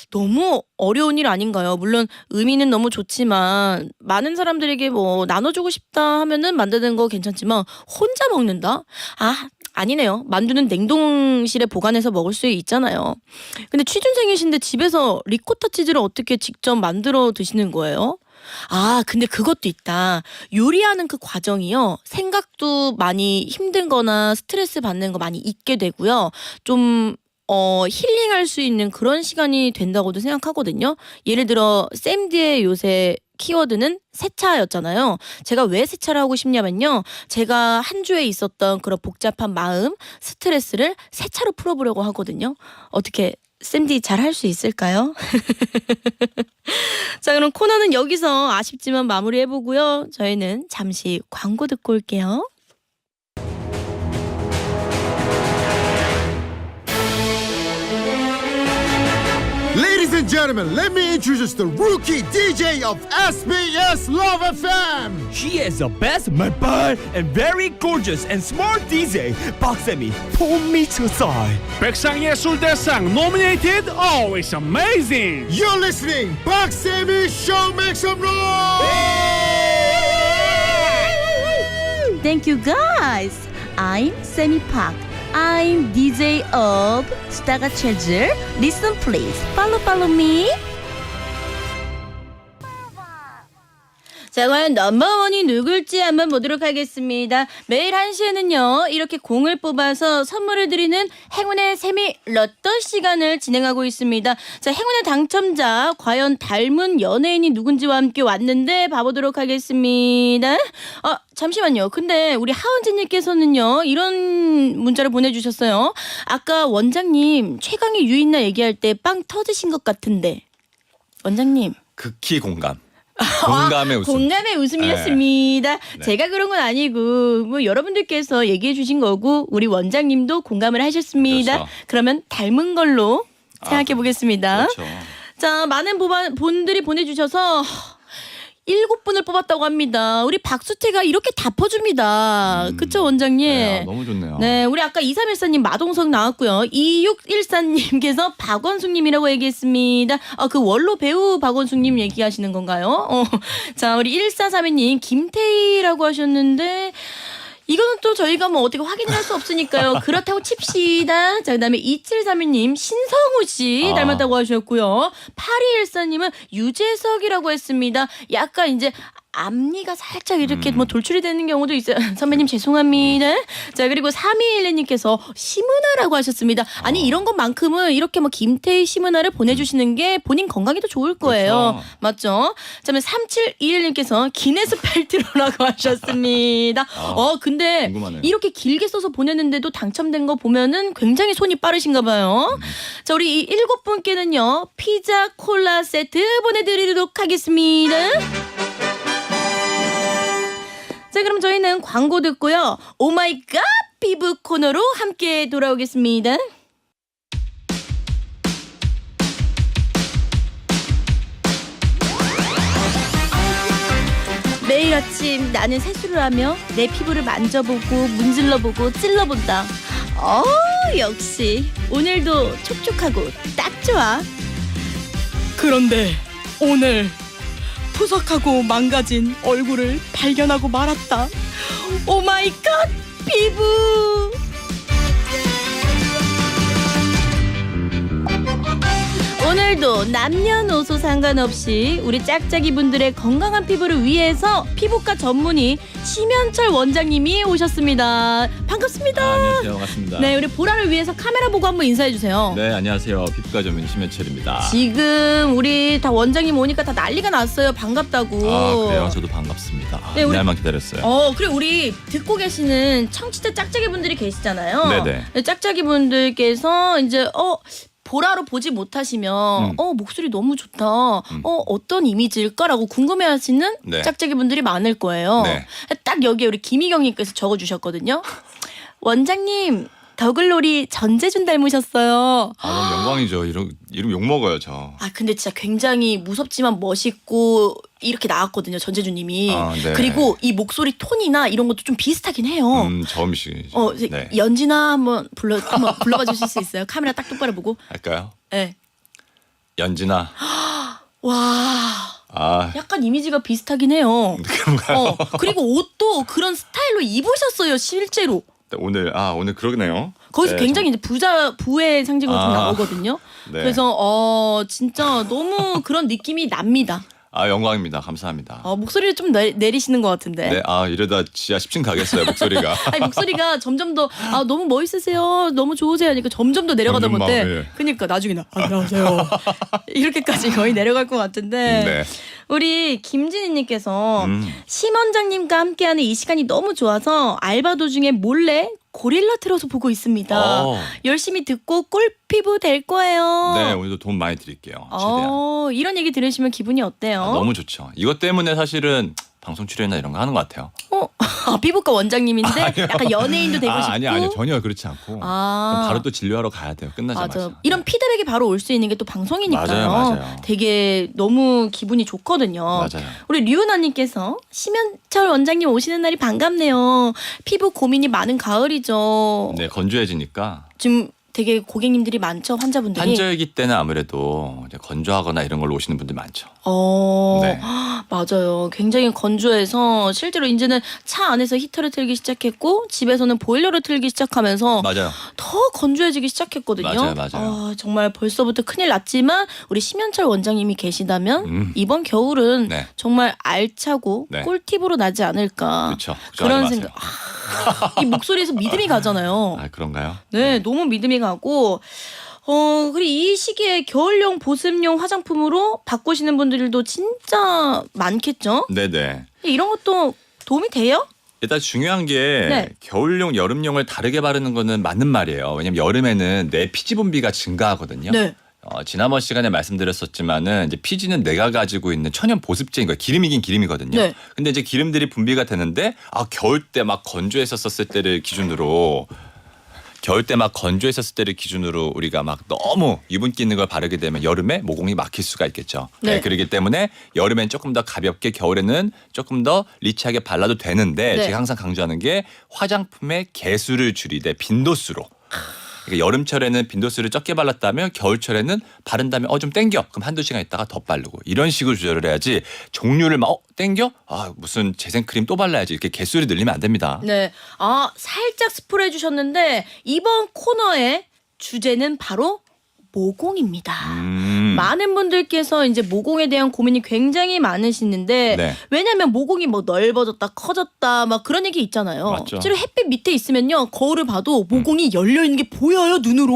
너무 어려운 일 아닌가요? 물론 의미는 너무 좋지만 많은 사람들에게 뭐 나눠주고 싶다 하면은 만드는 거 괜찮지만 혼자 먹는다? 아니네요. 만두는 냉동실에 보관해서 먹을 수 있잖아요. 근데 취준생이신데 집에서 리코타 치즈를 어떻게 직접 만들어 드시는 거예요? 근데 그것도 있다. 요리하는 그 과정이요. 생각도 많이 힘들거나 스트레스 받는 거 많이 잊게 되고요. 좀 힐링할 수 있는 그런 시간이 된다고도 생각하거든요. 예를 들어 쌤디의 요새 키워드는 세차였잖아요. 제가 왜 세차를 하고 싶냐면요. 제가 한 주에 있었던 그런 복잡한 마음, 스트레스를 세차로 풀어보려고 하거든요. 어떻게 쌤디 잘 할 수 있을까요? 자, 그럼 코너는 여기서 아쉽지만 마무리해보고요. 저희는 잠시 광고 듣고 올게요. Ladies and gentlemen, let me introduce the rookie DJ of SBS Love FM. She is the best, 말빨, and very gorgeous and smart DJ. 박세미, 폼미쳤어요. 백상예술대상 nominated, always amazing. You're listening, Baksemi Show Make Some Noise. Thank you guys. I'm Sammy Park. I'm DJ of 수다가 체질. Listen please. Follow me. 자, 과연 넘버원이 누굴지 한번 보도록 하겠습니다. 매일 1시에는요, 이렇게 공을 뽑아서 선물을 드리는 행운의 세미 로또 시간을 진행하고 있습니다. 자, 행운의 당첨자, 과연 닮은 연예인이 누군지와 함께 왔는데 봐보도록 하겠습니다. 잠시만요. 근데 우리 하은지님께서는요, 이런 문자를 보내주셨어요. 아까 원장님, 최강의 유인나 얘기할 때 빵 터지신 것 같은데. 원장님. 극히 공감. 공감의 웃음. 공감의 웃음이었습니다. 네. 제가 그런 건 아니고 뭐 여러분들께서 얘기해 주신 거고 우리 원장님도 공감을 하셨습니다. 그렇죠. 그러면 닮은 걸로 생각해 보겠습니다. 그렇죠. 자, 많은 분들이 보내주셔서 7분을 뽑았다고 합니다. 우리 박수태가 이렇게 다 퍼줍니다. 그쵸, 원장님? 네, 너무 좋네요. 네, 우리 아까 2314님 마동석 나왔고요. 2614님께서 박원숙님이라고 얘기했습니다. 그 원로 배우 박원숙님 얘기하시는 건가요? 자, 우리 1432님 김태희라고 하셨는데 이거는 또 저희가 뭐 어떻게 확인을 할 수 없으니까요. 그렇다고 칩시다. 자, 그다음에 2731님 신성우 씨 닮았다고 하셨고요. 8214님은 유재석이라고 했습니다. 약간 이제 앞니가 살짝 이렇게 뭐 돌출이 되는 경우도 있어요. 선배님 죄송합니다. 자, 그리고 3211님께서 심은하라고 하셨습니다. 아니 이런 것만큼은 이렇게 뭐 김태희 심은하를 보내주시는 게 본인 건강에도 좋을 거예요. 그렇죠. 맞죠? 자, 3721님께서 기네스펠트로라고 하셨습니다. 근데 궁금하네요. 이렇게 길게 써서 보냈는데도 당첨된 거 보면은 굉장히 손이 빠르신가 봐요. 자, 우리 이 7분께는요 피자 콜라 세트 보내드리도록 하겠습니다. 자, 그럼 저희는 광고 듣고요. 오마이갓 피부 코너로 함께 돌아오겠습니다. 매일 아침 나는 세수를 하며 내 피부를 만져보고 문질러보고 찔러본다. 역시 오늘도 촉촉하고 딱 좋아. 그런데 오늘 푸석하고 망가진 얼굴을 발견하고 말았다. 오마이갓 피부. 오늘도 남녀노소 상관없이 우리 짝짝이 분들의 건강한 피부를 위해서 피부과 전문의 심현철 원장님이 오셨습니다. 반갑습니다. 안녕하세요. 반갑습니다. 네, 우리 보라를 위해서 카메라 보고 한번 인사해 주세요. 네, 안녕하세요. 피부과 전문 심현철입니다. 지금 우리 다 원장님 오니까 다 난리가 났어요. 반갑다고. 그래요? 저도 반갑습니다. 네, 우리- 이날만 기다렸어요. 그래 우리 듣고 계시는 청취자 짝짝이 분들이 계시잖아요. 네네. 짝짝이 분들께서 이제 보라로 보지 못하시면 목소리 너무 좋다. 어떤 이미지일까라고 궁금해하시는 네. 짝짝이 분들이 많을 거예요. 네. 딱 여기에 우리 김희경님께서 적어주셨거든요. 원장님 더글로리 전재준 닮으셨어요. 너무 영광이죠. 이름 욕 먹어요, 저. 근데 진짜 굉장히 무섭지만 멋있고 이렇게 나왔거든요, 전재준님이. 네. 그리고 이 목소리 톤이나 이런 것도 좀 비슷하긴 해요. 저음이시죠. 네. 연진아 한번 불러봐 주실 수 있어요? 카메라 딱 똑바로 보고. 할까요? 네. 연진아. 와. 약간 이미지가 비슷하긴 해요. 그런가요? 그리고 옷도 그런 스타일로 입으셨어요, 실제로. 오늘 그러네요. 거기서 네, 굉장히 이제 부의 상징으로 좀 나오거든요. 네. 그래서 진짜 너무 그런 느낌이 납니다. 영광입니다. 감사합니다. 목소리를 좀 내리시는 것 같은데. 네, 이러다 지하 10층 가겠어요, 목소리가. 목소리가 점점 더 너무 멋있으세요, 너무 좋으세요 하니까 점점 더 내려가다 점점 못해. 예. 그러니까 나중에 안녕하세요 이렇게까지 거의 내려갈 것 같은데. 네. 우리 김진희님께서 심 원장님과 함께하는 이 시간이 너무 좋아서 알바 도중에 몰래 고릴라 틀어서 보고 있습니다. 열심히 듣고 꿀피부 될 거예요. 네, 오늘도 돈 많이 드릴게요. 최대한. 이런 얘기 들으시면 기분이 어때요? 너무 좋죠. 이것 때문에 사실은 방송 출연이나 이런 거 하는 것 같아요. 피부과 원장님인데 약간 연예인도 되고 싶고. 아니요. 전혀 그렇지 않고. 그럼 바로 또 진료하러 가야 돼요. 끝나자마자. 맞아. 이런 피드백이 바로 올 수 있는 게 또 방송이니까요. 맞아요. 되게 너무 기분이 좋거든요. 맞아요. 우리 류은아님께서 심현철 원장님 오시는 날이 반갑네요. 피부 고민이 많은 가을이죠. 네, 건조해지니까. 지금 되게 고객님들이 많죠, 환자분들이. 환절기 때는 아무래도 이제 건조하거나 이런 걸로 오시는 분들 많죠. 네. 맞아요. 굉장히 건조해서 실제로 이제는 차 안에서 히터를 틀기 시작했고 집에서는 보일러를 틀기 시작하면서 맞아요. 더 건조해지기 시작했거든요. 맞아요. 정말 벌써부터 큰일 났지만 우리 심현철 원장님이 계시다면 이번 겨울은 네. 정말 알차고 네. 꿀팁으로 나지 않을까. 그렇죠. 그런 걱정하지 생각. 이 목소리에서 믿음이 가잖아요. 아, 그런가요? 네, 너무 믿음이 가고 그리고 이 시기에 겨울용 보습용 화장품으로 바꾸시는 분들도 진짜 많겠죠? 네네. 이런 것도 도움이 돼요? 일단 중요한 게 네. 겨울용, 여름용을 다르게 바르는 거는 맞는 말이에요. 왜냐면 여름에는 내 피지 분비가 증가하거든요. 네. 지난번 시간에 말씀드렸었지만은 이제 피지는 내가 가지고 있는 천연 보습제인 거예요. 기름이긴 기름이거든요. 네. 근데 이제 기름들이 분비가 되는데 겨울 때 막 건조했었을 때를 기준으로 우리가 막 너무 유분기 있는 걸 바르게 되면 여름에 모공이 막힐 수가 있겠죠. 네. 그렇기 때문에 여름엔 조금 더 가볍게, 겨울에는 조금 더 리치하게 발라도 되는데 네. 제가 항상 강조하는 게 화장품의 개수를 줄이되 빈도수로. 그러니까 여름철에는 빈도수를 적게 발랐다면 겨울철에는 바른 다음에 좀 땡겨. 그럼 한두 시간 있다가 더 바르고 이런 식으로 조절을 해야지 종류를 막 땡겨? 무슨 재생크림 또 발라야지 이렇게 개수를 늘리면 안 됩니다. 네. 살짝 스포를 해주셨는데 이번 코너의 주제는 바로 모공입니다. 많은 분들께서 이제 모공에 대한 고민이 굉장히 많으시는데 네. 왜냐하면 모공이 뭐 넓어졌다 커졌다 막 그런 얘기 있잖아요. 맞죠. 실제로 햇빛 밑에 있으면요 거울을 봐도 모공이 열려 있는 게 보여요 눈으로.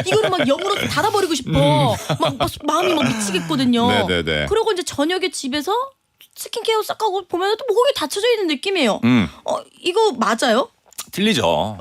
이거를 막 영으로 닫아버리고 싶어. 막 마음이 막 미치겠거든요. 네네네. 그리고 이제 저녁에 집에서 스킨케어 싹 하고 보면 또 모공이 닫혀져 있는 느낌이에요. 이거 맞아요? 틀리죠.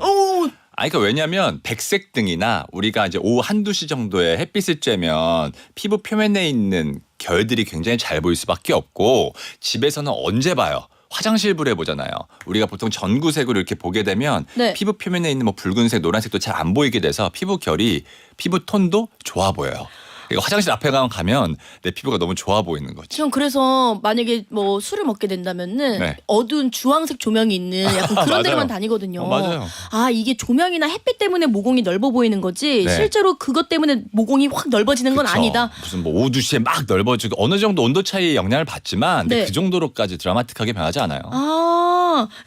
그러니까 왜냐하면 백색등이나 우리가 이제 오후 1~2시 정도에 햇빛을 쬐면 피부 표면에 있는 결들이 굉장히 잘 보일 수밖에 없고 집에서는 언제 봐요? 화장실 불에 보잖아요. 우리가 보통 전구색으로 이렇게 보게 되면 네. 피부 표면에 있는 뭐 붉은색, 노란색도 잘 안 보이게 돼서 피부 결이, 피부 톤도 좋아 보여요. 그러니까 화장실 앞에 가면 내 피부가 너무 좋아 보이는 거지. 전 그래서 만약에 뭐 술을 먹게 된다면은 네. 어두운 주황색 조명이 있는 약간 그런 맞아요. 데로만 다니거든요. 맞아요. 이게 조명이나 햇빛 때문에 모공이 넓어 보이는 거지 네. 실제로 그것 때문에 모공이 확 넓어지는 건 그쵸. 아니다. 무슨 뭐 오후 2시에 막 넓어지고 어느 정도 온도 차이의 영향을 받지만 근데 네. 그 정도로까지 드라마틱하게 변하지 않아요.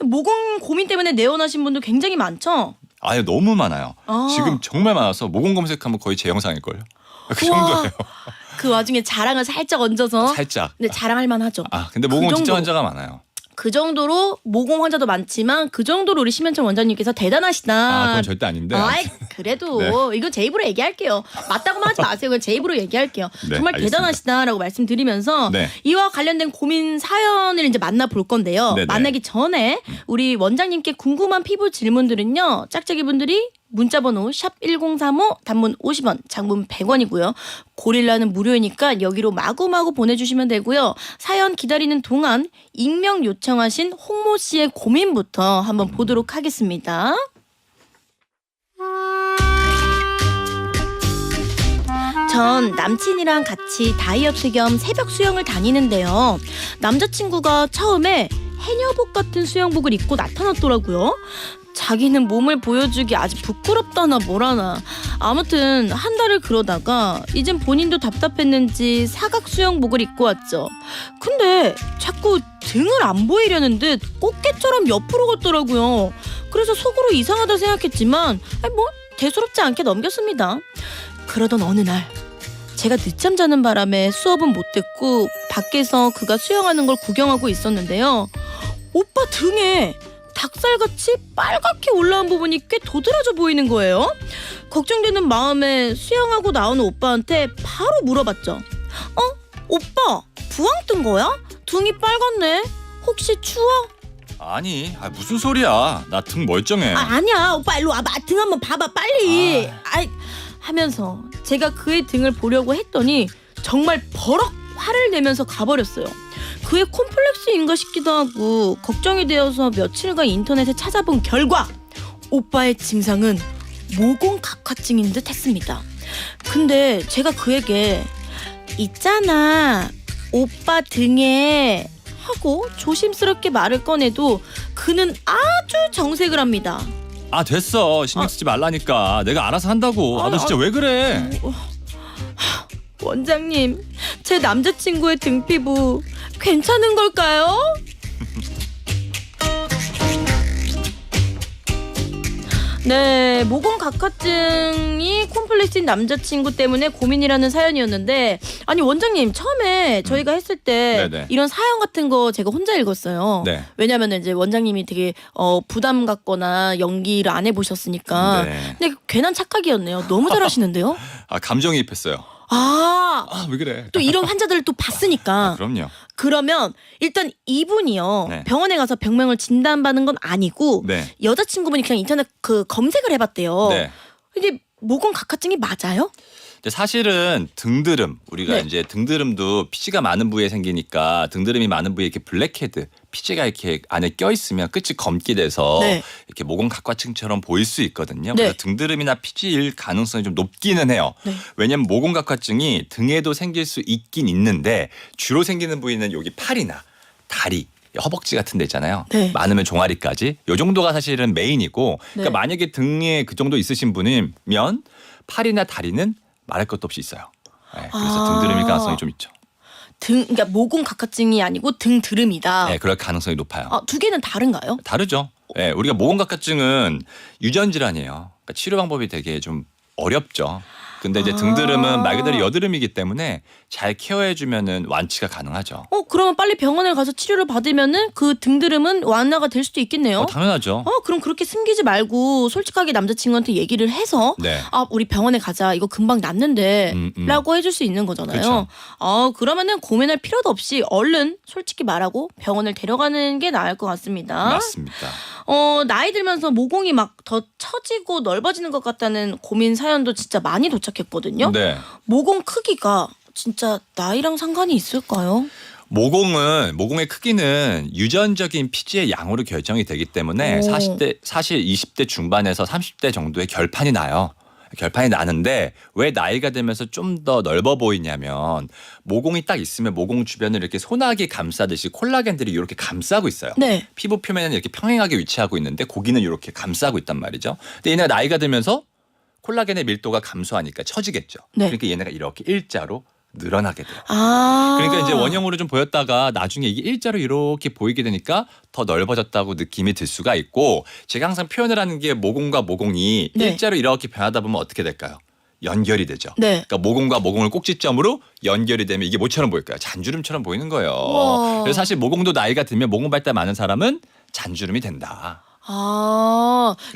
모공 고민 때문에 내원하신 분들 굉장히 많죠? 너무 많아요. 아. 지금 정말 많아서 모공 검색하면 거의 제 영상일걸요. 그 우와. 정도예요. 그 와중에 자랑을 살짝 얹어서 살짝. 근데 자랑할 만하죠. 근데 모공 그 진짜 정도로. 환자가 많아요. 그 정도로 모공 환자도 많지만 그 정도로 우리 심현철 원장님께서 대단하시다. 그건 절대 아닌데. 그래도 네. 이거 제 입으로 얘기할게요. 맞다고만 하지 마세요. 그냥 제 입으로 얘기할게요. 네, 정말 알겠습니다. 대단하시다라고 말씀드리면서 네. 이와 관련된 고민 사연을 이제 만나볼 건데요. 네네. 만나기 전에 우리 원장님께 궁금한 피부 질문들은요. 짝짝이 분들이 문자번호 샵 1035 단문 50원 장문 100원이고요. 고릴라는 무료이니까 여기로 마구마구 보내주시면 되고요. 사연 기다리는 동안 익명 요청하신 홍모 씨의 고민부터 한번 보도록 하겠습니다. 전 남친이랑 같이 다이어트 겸 새벽 수영을 다니는데요. 남자친구가 처음에 해녀복 같은 수영복을 입고 나타났더라고요. 자기는 몸을 보여주기 아직 부끄럽다나 뭐라나. 아무튼 한 달을 그러다가 이젠 본인도 답답했는지 사각 수영복을 입고 왔죠. 근데 자꾸 등을 안 보이려는 듯 꽃게처럼 옆으로 걷더라고요. 그래서 속으로 이상하다 생각했지만 뭐 대수롭지 않게 넘겼습니다. 그러던 어느 날 제가 늦잠 자는 바람에 수업은 못 듣고 밖에서 그가 수영하는 걸 구경하고 있었는데요. 오빠 등에 닭살같이 빨갛게 올라온 부분이 꽤 도드라져 보이는 거예요. 걱정되는 마음에 수영하고 나오는 오빠한테 바로 물어봤죠. 오빠 부항 뜬 거야? 등이 빨갛네. 혹시 추워? 아니, 무슨 소리야. 나 등 멀쩡해. 아니야 오빠 일로 와봐. 등 한번 봐봐 빨리. 하면서 제가 그의 등을 보려고 했더니 정말 버럭 화를 내면서 가버렸어요. 그의 콤플렉스인가 싶기도 하고 걱정이 되어서 며칠간 인터넷에 찾아본 결과 오빠의 증상은 모공 각화증인 듯 했습니다. 근데 제가 그에게 있잖아 오빠 등에 하고 조심스럽게 말을 꺼내도 그는 아주 정색을 합니다. 아 됐어. 신경 쓰지 말라니까. 내가 알아서 한다고. 아 너 진짜 왜 그래? 원장님, 제 남자친구의 등 피부 괜찮은 걸까요? 네, 모공 각화증이 콤플렉스인 남자친구 때문에 고민이라는 사연이었는데, 아니 원장님 처음에 저희가 했을 때 네네. 이런 사연 같은 거 제가 혼자 읽었어요. 네. 왜냐하면 이제 원장님이 되게 부담 갖거나 연기를 안 해보셨으니까. 네. 근데 괜한 착각이었네요. 너무 잘하시는데요. 아 감정이입했어요. 아, 아 왜 그래? 또 이런 환자들을 또 봤으니까. 그럼요. 그러면 일단 이분이요, 네. 병원에 가서 병명을 진단받는 건 아니고 네. 여자친구분이 그냥 인터넷 그 검색을 해봤대요. 네. 근데 모공 각화증이 맞아요? 근데 사실은 등드름 우리가 네. 이제 등드름도 피지가 많은 부위에 생기니까 등드름이 많은 부위에 이렇게 블랙헤드 피지가 이렇게 안에 껴 있으면 끝이 검게 돼서 네. 이렇게 모공 각화증처럼 보일 수 있거든요. 네. 그래서 등드름이나 피지일 가능성이 좀 높기는 해요. 네. 왜냐하면 모공 각화증이 등에도 생길 수 있긴 있는데 주로 생기는 부위는 여기 팔이나 다리. 허벅지 같은 데 있잖아요. 네. 많으면 종아리까지. 요 정도가 사실은 메인이고 그러니까 네. 만약에 등에 그 정도 있으신 분이면 팔이나 다리는 말할 것도 없이 있어요. 네, 그래서 아. 등드름일 가능성이 좀 있죠. 그러니까 모공 각화증이 아니고 등드름이다. 네, 그럴 가능성이 높아요. 두 개는 다른가요? 다르죠. 네, 우리가 모공 각화증은 유전 질환이에요. 그러니까 치료 방법이 되게 좀 어렵죠. 근데 이제 등드름은 말 그대로 여드름이기 때문에 잘 케어해주면은 완치가 가능하죠. 그러면 빨리 병원에 가서 치료를 받으면은 그 등드름은 완화가 될 수도 있겠네요. 당연하죠. 그럼 그렇게 숨기지 말고 솔직하게 남자친구한테 얘기를 해서 네. 우리 병원에 가자. 이거 금방 낫는데 라고 해줄 수 있는 거잖아요. 그렇죠. 그러면은 고민할 필요도 없이 얼른 솔직히 말하고 병원을 데려가는 게 나을 것 같습니다. 맞습니다. 나이 들면서 모공이 막 더 처지고 넓어지는 것 같다는 고민 사연도 진짜 많이 도착했거든요. 네. 모공 크기가 진짜 나이랑 상관이 있을까요? 모공의 크기는 유전적인 피지의 양으로 결정이 되기 때문에 오. 사실 20대 중반에서 30대 정도의 결판이 나요. 결판이 나는데 왜 나이가 들면서 좀 더 넓어 보이냐면 모공이 딱 있으면 모공 주변을 이렇게 소나기 감싸듯이 콜라겐들이 이렇게 감싸고 있어요. 네. 피부 표면에는 이렇게 평행하게 위치하고 있는데 고기는 이렇게 감싸고 있단 말이죠. 근데 얘네가 나이가 들면서 콜라겐의 밀도가 감소하니까 처지겠죠. 네. 그러니까 얘네가 이렇게 일자로 늘어나게 돼요. 아. 그러니까 이제 원형으로 좀 보였다가 나중에 이게 일자로 이렇게 보이게 되니까 더 넓어졌다고 느낌이 들 수가 있고 제가 항상 표현을 하는 게 모공과 모공이 네. 일자로 이렇게 변하다 보면 어떻게 될까요? 연결이 되죠. 네. 그러니까 모공과 모공을 꼭지점으로 연결이 되면 이게 뭐처럼 보일까요? 잔주름처럼 보이는 거예요. 우와. 그래서 사실 모공도 나이가 들면 모공 발달 많은 사람은 잔주름이 된다.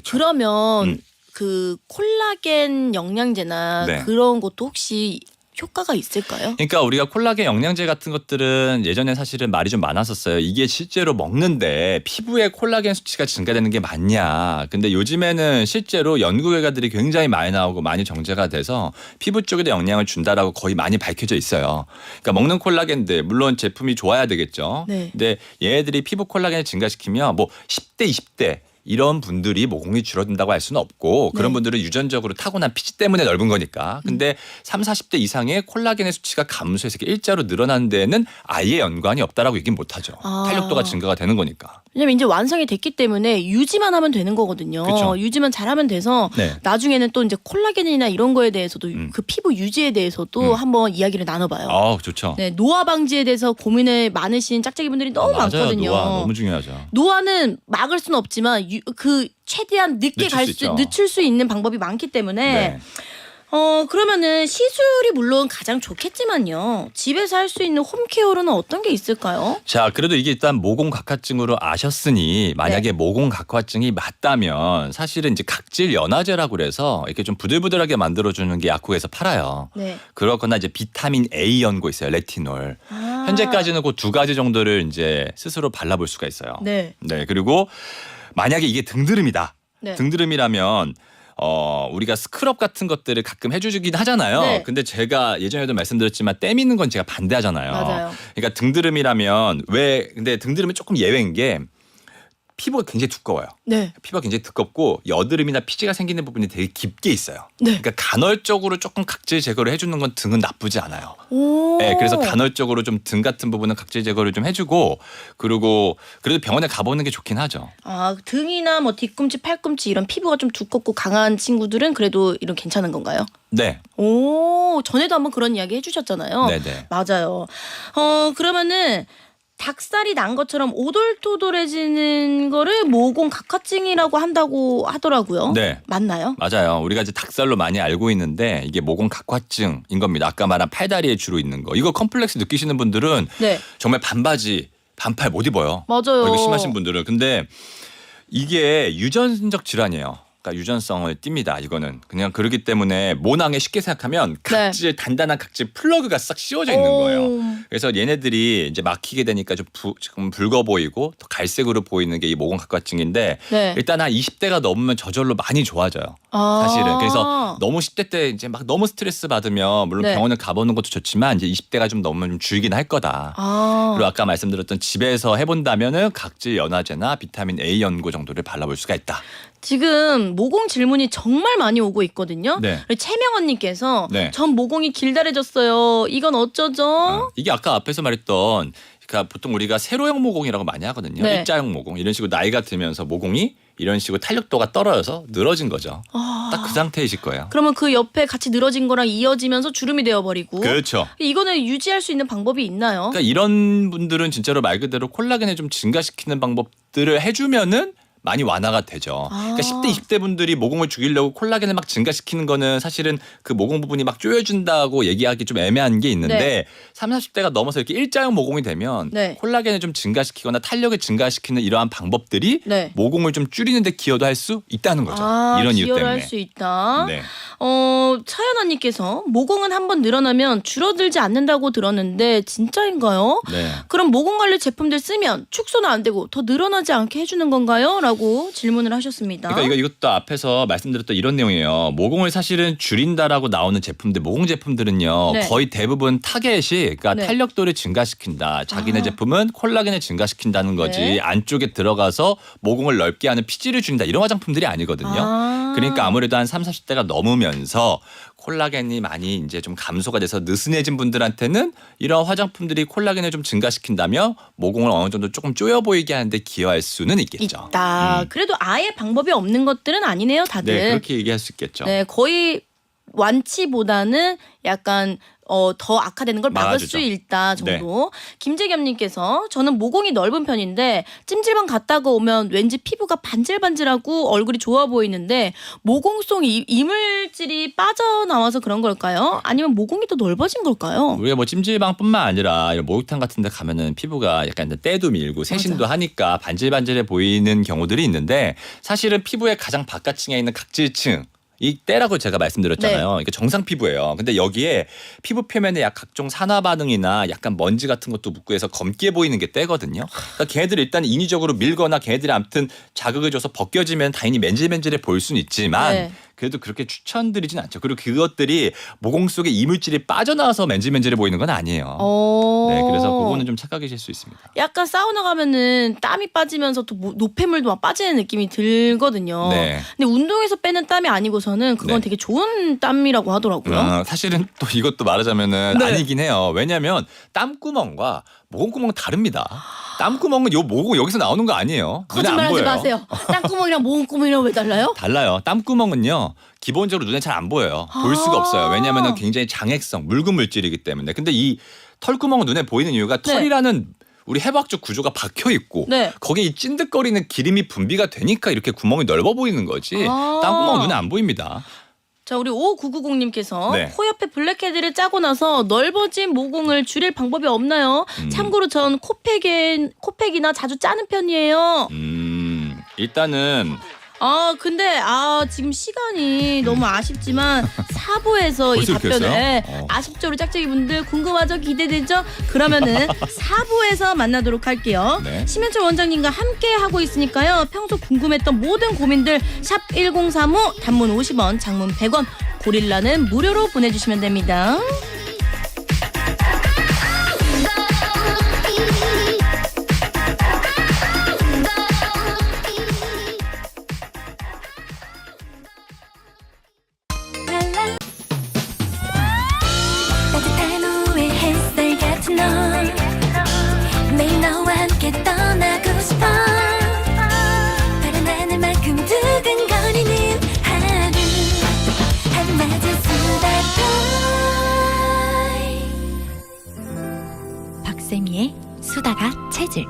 그러면 그 콜라겐 영양제나 네. 그런 것도 혹시 효과가 있을까요? 그러니까 우리가 콜라겐 영양제 같은 것들은 예전에 사실은 말이 좀 많았었어요. 이게 실제로 먹는데 피부에 콜라겐 수치가 증가되는 게 맞냐. 근데 요즘에는 실제로 연구 결과들이 굉장히 많이 나오고 많이 정제가 돼서 피부 쪽에도 영향을 준다라고 거의 많이 밝혀져 있어요. 그러니까 먹는 콜라겐들 물론 제품이 좋아야 되겠죠. 네. 근데 얘네들이 피부 콜라겐을 증가시키면 뭐 10대, 20대 이런 분들이 모공이 줄어든다고 할 수는 없고 그런 네. 분들은 유전적으로 타고난 피지 때문에 넓은 거니까. 근데 30, 40대 이상의 콜라겐의 수치가 감소해서 이렇게 일자로 늘어나는 데는 아예 연관이 없다라고 얘기는 못하죠. 탄력도가 증가가 되는 거니까. 왜냐면 이제 완성이 됐기 때문에 유지만 하면 되는 거거든요. 그쵸. 유지만 잘하면 돼서 네. 나중에는 또 이제 콜라겐이나 이런 거에 대해서도 그 피부 유지에 대해서도 한번 이야기를 나눠봐요. 좋죠. 네, 노화 방지에 대해서 고민을 많으신 짝짝이 분들이 너무 맞아요. 많거든요. 노화 너무 중요하죠. 노화는 막을 수는 없지만 그 최대한 늦게 늦출 수 있죠. 늦출 수 있는 방법이 많기 때문에 네. 그러면은 시술이 물론 가장 좋겠지만요. 집에서 할 수 있는 홈케어로는 어떤 게 있을까요? 자, 그래도 이게 일단 모공 각화증으로 아셨으니 만약에 모공 각화증이 맞다면 사실은 이제 각질 연화제라고 그래서 이렇게 좀 부들부들하게 만들어주는 게 약국에서 팔아요. 네. 그렇거나 이제 비타민 A 연고 있어요. 레티놀. 현재까지는 그 두 가지 정도를 이제 스스로 발라볼 수가 있어요. 네. 네. 그리고 만약에 이게 등드름이다. 네. 등드름이라면 우리가 스크럽 같은 것들을 가끔 해주긴 하잖아요. 네. 근데 제가 예전에도 말씀드렸지만 때 미는 건 제가 반대하잖아요. 맞아요. 그러니까 등드름이라면 근데 등드름은 조금 예외인 게 피부가 굉장히 두꺼워요. 네. 피부가 굉장히 두껍고 여드름이나 피지가 생기는 부분이 되게 깊게 있어요. 네. 그러니까 간헐적으로 조금 각질 제거를 해주는 건 등은 나쁘지 않아요. 오. 네, 그래서 간헐적으로 좀 등 같은 부분은 각질 제거를 좀 해주고 그리고 그래도 병원에 가보는 게 좋긴 하죠. 아, 등이나 뭐 뒤꿈치, 팔꿈치 이런 피부가 좀 두껍고 강한 친구들은 그래도 이런 괜찮은 건가요? 네, 오, 전에도 한번 그런 이야기 해주셨잖아요. 네네. 맞아요. 그러면은 닭살이 난 것처럼 오돌토돌해지는 거를 모공 각화증이라고 한다고 하더라고요. 네. 맞나요? 맞아요. 우리가 이제 닭살로 많이 알고 있는데 이게 모공 각화증인 겁니다. 아까 말한 팔다리에 주로 있는 거. 이거 컴플렉스 느끼시는 분들은 네. 정말 반바지, 반팔 못 입어요. 맞아요. 이거 심하신 분들은. 근데 이게 유전적 질환이에요. 그러니까 유전성을 띱니다. 이거는 그냥 그러기 때문에 모낭에 쉽게 생각하면 각질 단단한 각질 플러그가 싹 씌워져 있는 거예요. 그래서 얘네들이 이제 막히게 되니까 좀 붉어 보이고 더 갈색으로 보이는 게 이 모공 각화증인데 네. 일단 한 20대가 넘으면 저절로 많이 좋아져요. 아. 사실은. 그래서 너무 10대 때 이제 막 너무 스트레스 받으면 물론 네. 병원을 가보는 것도 좋지만 이제 20대가 좀 넘으면 좀 줄긴 할 거다. 아. 그리고 아까 말씀드렸던 집에서 해본다면은 각질 연화제나 비타민 A 연고 정도를 발라볼 수가 있다. 지금 모공 질문이 정말 많이 오고 있거든요. 네. 최명원님께서 네. 전 모공이 길다래졌어요. 이건 어쩌죠? 이게 아까 앞에서 말했던 그러니까 보통 우리가 세로형 모공이라고 많이 하거든요. 네. 일자형 모공 이런 식으로 나이가 들면서 모공이 이런 식으로 탄력도가 떨어져서 늘어진 거죠. 딱 그 상태이실 거예요. 그러면 그 옆에 같이 늘어진 거랑 이어지면서 주름이 되어버리고. 그렇죠. 이거는 유지할 수 있는 방법이 있나요? 그러니까 이런 분들은 진짜로 말 그대로 콜라겐을 좀 증가시키는 방법들을 해주면은 많이 완화가 되죠. 그러니까 10대, 20대 분들이 모공을 죽이려고 콜라겐을 막 증가시키는 거는 사실은 그 모공 부분이 막 조여준다고 얘기하기 좀 애매한 게 있는데 네. 30, 40대가 넘어서 이렇게 일자형 모공이 되면 네. 콜라겐을 좀 증가시키거나 탄력을 증가시키는 이러한 방법들이 네. 모공을 좀 줄이는 데 기여도 할 수 있다는 거죠. 이런 이유 기여를 때문에. 할 수 있다. 네. 차연아님께서 모공은 한번 늘어나면 줄어들지 않는다고 들었는데 진짜인가요? 네. 그럼 모공 관리 제품들 쓰면 축소는 안 되고 더 늘어나지 않게 해주는 건가요? 라고 질문을 하셨습니다. 그러니까 이것도 앞에서 말씀드렸던 이런 내용이에요. 모공을 사실은 줄인다라고 나오는 제품들, 모공 제품들은요. 네. 거의 대부분 타겟이 그러니까 네. 탄력도를 증가시킨다. 자기네 제품은 콜라겐을 증가시킨다는 거지. 네. 안쪽에 들어가서 모공을 넓게 하는 피지를 줄인다. 이런 화장품들이 아니거든요. 그러니까 아무래도 한 30, 40대가 넘으면서 콜라겐이 많이 이제 좀 감소가 돼서 느슨해진 분들한테는 이런 화장품들이 콜라겐을 좀 증가시킨다며 모공을 어느 정도 조금 쪼여 보이게 하는데 기여할 수는 있겠죠. 있다. 그래도 아예 방법이 없는 것들은 아니네요, 다들. 네, 그렇게 얘기할 수 있겠죠. 네, 거의 완치보다는 약간 더 악화되는 걸 막을 막아주죠. 수 있다 정도. 김재겸님께서 저는 모공이 넓은 편인데 찜질방 갔다가 오면 왠지 피부가 반질반질하고 얼굴이 좋아 보이는데 모공속 이물질이 빠져나와서 그런 걸까요? 아니면 모공이 더 넓어진 걸까요? 우리가 뭐 찜질방뿐만 아니라 이런 목욕탕 같은 데 가면은 피부가 약간 때도 밀고 세심도 하니까 반질반질해 보이는 경우들이 있는데 사실은 피부의 가장 바깥층에 있는 각질층 이 때라고 제가 말씀드렸잖아요. 이게 정상 피부예요. 근데 여기에 피부 표면에 약 각종 산화 반응이나 약간 먼지 같은 것도 묻고 해서 검게 보이는 게 때거든요. 그러니까 걔네들이 일단 인위적으로 밀거나 걔네들이 아무튼 자극을 줘서 벗겨지면 당연히 맨질맨질해 보일 수는 있지만 네. 그래도 그렇게 추천드리진 않죠. 그리고 그것들이 모공 속에 이물질이 빠져나와서 맨질맨질해 보이는 건 아니에요. 네, 그래서 그거는 좀 착각이실 수 있습니다. 약간 사우나 가면은 땀이 빠지면서 또 노폐물도 막 빠지는 느낌이 들거든요. 네. 근데 운동에서 빼는 땀이 아니고서는 그건 네. 되게 좋은 땀이라고 하더라고요. 사실은 또 이것도 말하자면은 네. 아니긴 해요. 왜냐하면 땀구멍과 모공구멍은 다릅니다. 땀구멍은 요 모공 여기서 나오는 거 아니에요. 눈에 안 거짓말하지 보여요. 마세요. 땅구멍이랑 모공구멍이랑 왜 달라요? 달라요. 땀구멍은요. 기본적으로 눈에 잘 안 보여요. 볼 수가 없어요. 왜냐하면 굉장히 장액성 묽은 물질이기 때문에. 근데 이 털구멍은 눈에 보이는 이유가 네. 털이라는 우리 해부학적 구조가 박혀 있고 네. 거기에 이 찐득거리는 기름이 분비가 되니까 이렇게 구멍이 넓어 보이는 거지. 땀구멍은 눈에 안 보입니다. 자, 우리 5999님께서 네. 코 옆에 블랙헤드를 짜고 나서 넓어진 모공을 줄일 방법이 없나요? 참고로 전 코팩이나 자주 짜는 편이에요. 일단은 근데 지금 시간이 너무 아쉽지만 4부에서 이 벌써 이렇게 답변을 했어요? 아쉽죠 우리 짝짝이 분들 궁금하죠? 기대되죠? 그러면은 4부에서 만나도록 할게요. 네. 심현철 원장님과 함께 하고 있으니까요. 평소 궁금했던 모든 고민들 샵 1035 단문 50원 장문 100원 고릴라는 무료로 보내주시면 됩니다. 박세미의 수다가 체질.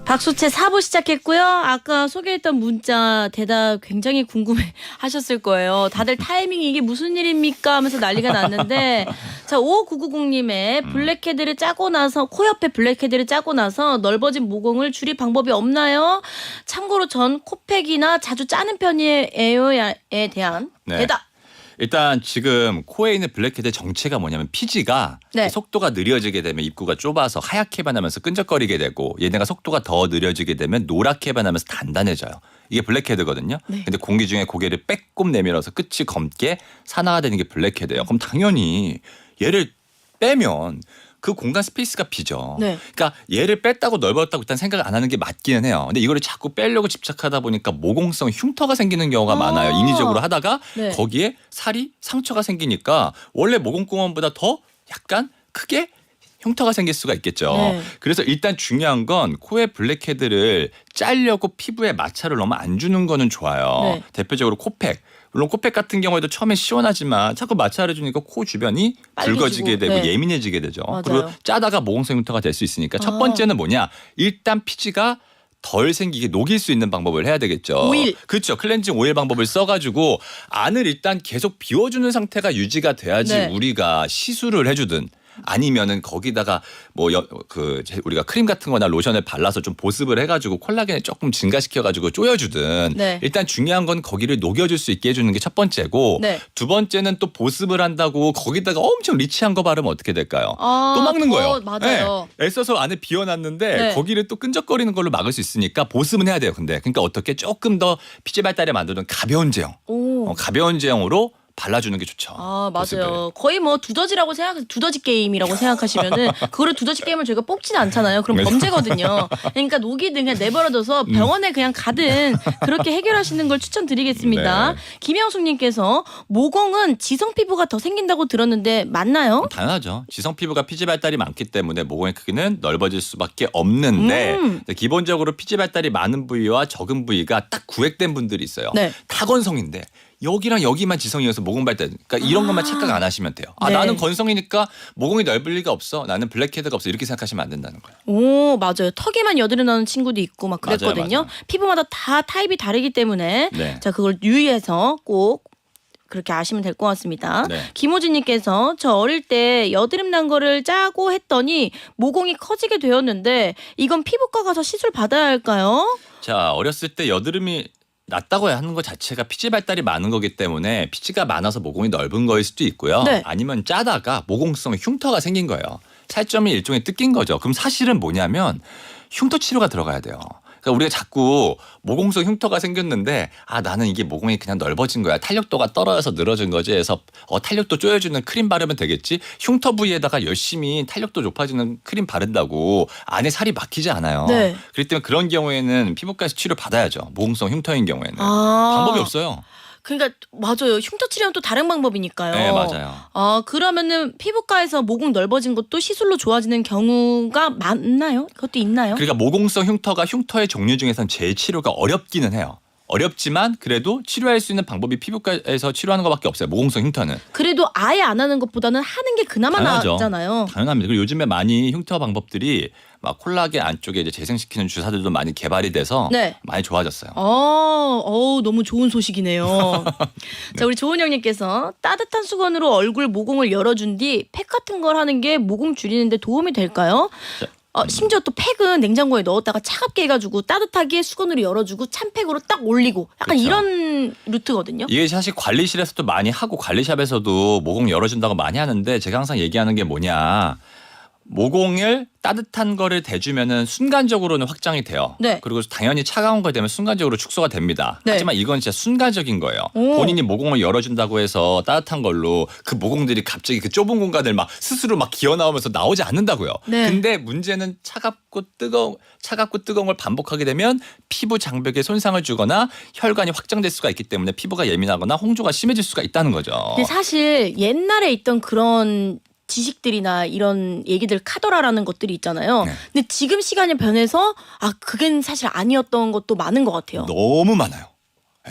박수채 4부 시작했고요. 아까 소개했던 문자 대답 굉장히 궁금해 하셨을 거예요. 다들 타이밍이 이게 무슨 일입니까 하면서 난리가 났는데 자 5990님의 블랙헤드를 짜고 나서 코 옆에 블랙헤드를 짜고 나서 넓어진 모공을 줄일 방법이 없나요? 참고로 전 코팩이나 자주 짜는 편이에요에 대한 네. 대답. 일단 지금 코에 있는 블랙헤드의 정체가 뭐냐면 피지가 네. 속도가 느려지게 되면 입구가 좁아서 하얗게 변하면서 끈적거리게 되고 얘네가 속도가 더 느려지게 되면 노랗게 변하면서 단단해져요. 이게 블랙헤드거든요. 네. 근데 공기 중에 고개를 빼꼼 내밀어서 끝이 검게 산화가 되는 게 블랙헤드예요. 그럼 당연히 얘를 빼면 그 공간 스페이스가 비죠. 네. 그러니까 얘를 뺐다고 넓었다고 일단 생각을 안 하는 게 맞기는 해요. 근데 이거를 자꾸 빼려고 집착하다 보니까 모공성 흉터가 생기는 경우가 많아요. 인위적으로 하다가 네. 거기에 살이 상처가 생기니까 원래 모공구멍보다 더 약간 크게 흉터가 생길 수가 있겠죠. 네. 그래서 일단 중요한 건 코의 블랙헤드를 짜려고 피부에 마찰을 너무 안 주는 거는 좋아요. 네. 대표적으로 코팩. 물론 코팩 같은 경우에도 처음에 시원하지만 자꾸 마찰을 주니까 코 주변이 빨개지고, 굵어지게 되고 네. 예민해지게 되죠. 맞아요. 그리고 짜다가 모공성 흉터가 될 수 있으니까 첫 번째는 뭐냐. 일단 피지가 덜 생기게 녹일 수 있는 방법을 해야 되겠죠. 오일. 그렇죠. 클렌징 오일 방법을 써가지고 안을 일단 계속 비워주는 상태가 유지가 돼야지 네. 우리가 시술을 해주든 아니면은 거기다가 뭐 우리가 크림 같은 거나 로션을 발라서 좀 보습을 해가지고 콜라겐을 조금 증가시켜가지고 쪼여주든 네. 일단 중요한 건 거기를 녹여줄 수 있게 해주는 게 첫 번째고 네. 두 번째는 또 보습을 한다고 거기다가 엄청 리치한 거 바르면 어떻게 될까요? 아, 또 막는 더 거예요. 맞아요. 네. 애써서 안에 비워놨는데 네. 거기를 또 끈적거리는 걸로 막을 수 있으니까 보습은 해야 돼요. 근데 그러니까 어떻게 조금 더 피지 발달에 만드는 가벼운 제형, 오. 가벼운 제형으로 발라주는 게 좋죠. 아 보습을. 맞아요. 거의 뭐 두더지라고 생각, 두더지 게임이라고 생각하시면은 그거를 두더지 게임을 저희가 뽑지는 않잖아요. 그럼 네. 범죄거든요. 그러니까 녹이든 그냥 내버려둬서 병원에 그냥 가든 그렇게 해결하시는 걸 추천드리겠습니다. 네. 김영숙님께서 모공은 지성 피부가 더 생긴다고 들었는데 맞나요? 당연하죠. 지성 피부가 피지 발달이 많기 때문에 모공의 크기는 넓어질 수밖에 없는데 기본적으로 피지 발달이 많은 부위와 적은 부위가 딱 구획된 분들이 있어요. 네. 다 건성인데 여기랑 여기만 지성이어서 모공 발달. 그러니까 이런 것만 착각 안 하시면 돼요. 아 네. 나는 건성이니까 모공이 넓을 리가 없어. 나는 블랙헤드가 없어. 이렇게 생각하시면 안 된다는 거예요. 오 맞아요. 턱에만 여드름 나는 친구도 있고 막 그랬거든요. 맞아요. 피부마다 다 타입이 다르기 때문에 네. 자 그걸 유의해서 꼭 그렇게 아시면 될 것 같습니다. 네. 김호진님께서 저 어릴 때 여드름 난 거를 짜고 했더니 모공이 커지게 되었는데 이건 피부과 가서 시술 받아야 할까요? 자 어렸을 때 여드름이 났다고 하는 것 자체가 피지 발달이 많은 거기 때문에 피지가 많아서 모공이 넓은 거일 수도 있고요. 네. 아니면 짜다가 모공성 흉터가 생긴 거예요. 살점이 일종의 뜯긴 거죠. 그럼 사실은 뭐냐면 흉터 치료가 들어가야 돼요. 그러니까 우리가 자꾸 모공성 흉터가 생겼는데 아 나는 이게 모공이 그냥 넓어진 거야. 탄력도가 떨어져서 늘어진 거지 해서 탄력도 쪼여주는 크림 바르면 되겠지. 흉터 부위에다가 열심히 탄력도 높아지는 크림 바른다고 안에 살이 막히지 않아요. 네. 그렇기 때문에 그런 경우에는 피부과에서 치료 받아야죠. 모공성 흉터인 경우에는. 아. 방법이 없어요. 그러니까 맞아요. 흉터 치료는 또 다른 방법이니까요. 네, 맞아요. 아 그러면은 피부과에서 모공 넓어진 것도 시술로 좋아지는 경우가 많나요? 그것도 있나요? 그러니까 모공성 흉터가 흉터의 종류 중에선 제일 치료가 어렵기는 해요. 어렵지만 그래도 치료할 수 있는 방법이 피부과에서 치료하는 것밖에 없어요. 모공성 흉터는. 그래도 아예 안 하는 것보다는 하는 게 그나마 당연하죠. 낫잖아요. 당연합니다. 그리고 요즘에 많이 흉터 방법들이 막 콜라겐 안쪽에 이제 재생시키는 주사들도 많이 개발이 돼서 네. 많이 좋아졌어요. 너무 좋은 소식이네요. 자, 우리 조은영님께서 따뜻한 수건으로 얼굴 모공을 열어준 뒤 팩 같은 걸 하는 게 모공 줄이는데 도움이 될까요? 자, 심지어 또 팩은 냉장고에 넣었다가 차갑게 해가지고 따뜻하게 수건으로 열어주고 찬 팩으로 딱 올리고 약간 그렇죠. 이런 루트거든요. 이게 사실 관리실에서도 많이 하고 관리샵에서도 모공 열어준다고 많이 하는데 제가 항상 얘기하는 게 뭐냐. 모공을 따뜻한 거를 대주면은 순간적으로는 확장이 돼요. 네. 그리고 당연히 차가운 거 되면 순간적으로 축소가 됩니다. 네. 하지만 이건 진짜 순간적인 거예요. 오. 본인이 모공을 열어준다고 해서 따뜻한 걸로 그 모공들이 갑자기 그 좁은 공간을 막 스스로 막 기어 나오면서 나오지 않는다고요. 네. 근데 문제는 차갑고 뜨거운 걸 반복하게 되면 피부 장벽에 손상을 주거나 혈관이 확장될 수가 있기 때문에 피부가 예민하거나 홍조가 심해질 수가 있다는 거죠. 근데 사실 옛날에 있던 그런 지식들이나 이런 얘기들 카더라라는 것들이 있잖아요. 네. 근데 지금 시간이 변해서 그게 사실 아니었던 것도 많은 것 같아요. 너무 많아요.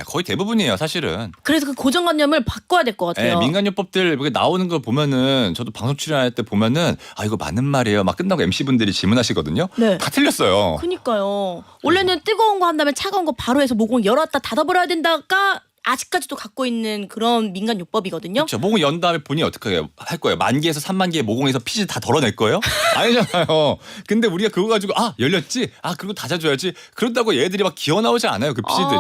거의 대부분이에요, 사실은. 그래서 그 고정관념을 바꿔야 될 것 같아요. 민간요법들 이렇게 나오는 거 보면은 저도 방송 출연할 때 보면은 이거 맞는 말이에요. 막 끝나고 MC분들이 질문하시거든요. 네. 다 틀렸어요. 그니까요. 원래는 뜨거운 거 한 다음에 차가운 거 바로 해서 모공 열었다 닫아버려야 된다가 아직까지도 갖고 있는 그런 민간요법이거든요. 그렇죠. 모공 연 다음에 본인이 어떻게 할 거예요? 10,000개에서 30,000개의 모공에서 피지 다 덜어낼 거예요? 아니잖아요. 근데 우리가 그거 가지고 열렸지? 그리고 닫아줘야지. 그런다고 얘들이 막 기어 나오지 않아요. 그 피지들이.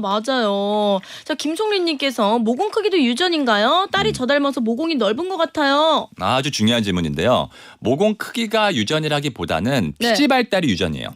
맞아요. 자, 김송린님께서 모공 크기도 유전인가요? 딸이 저 닮아서 모공이 넓은 것 같아요. 아주 중요한 질문인데요. 모공 크기가 유전이라기보다는 피지 발달이 유전이에요.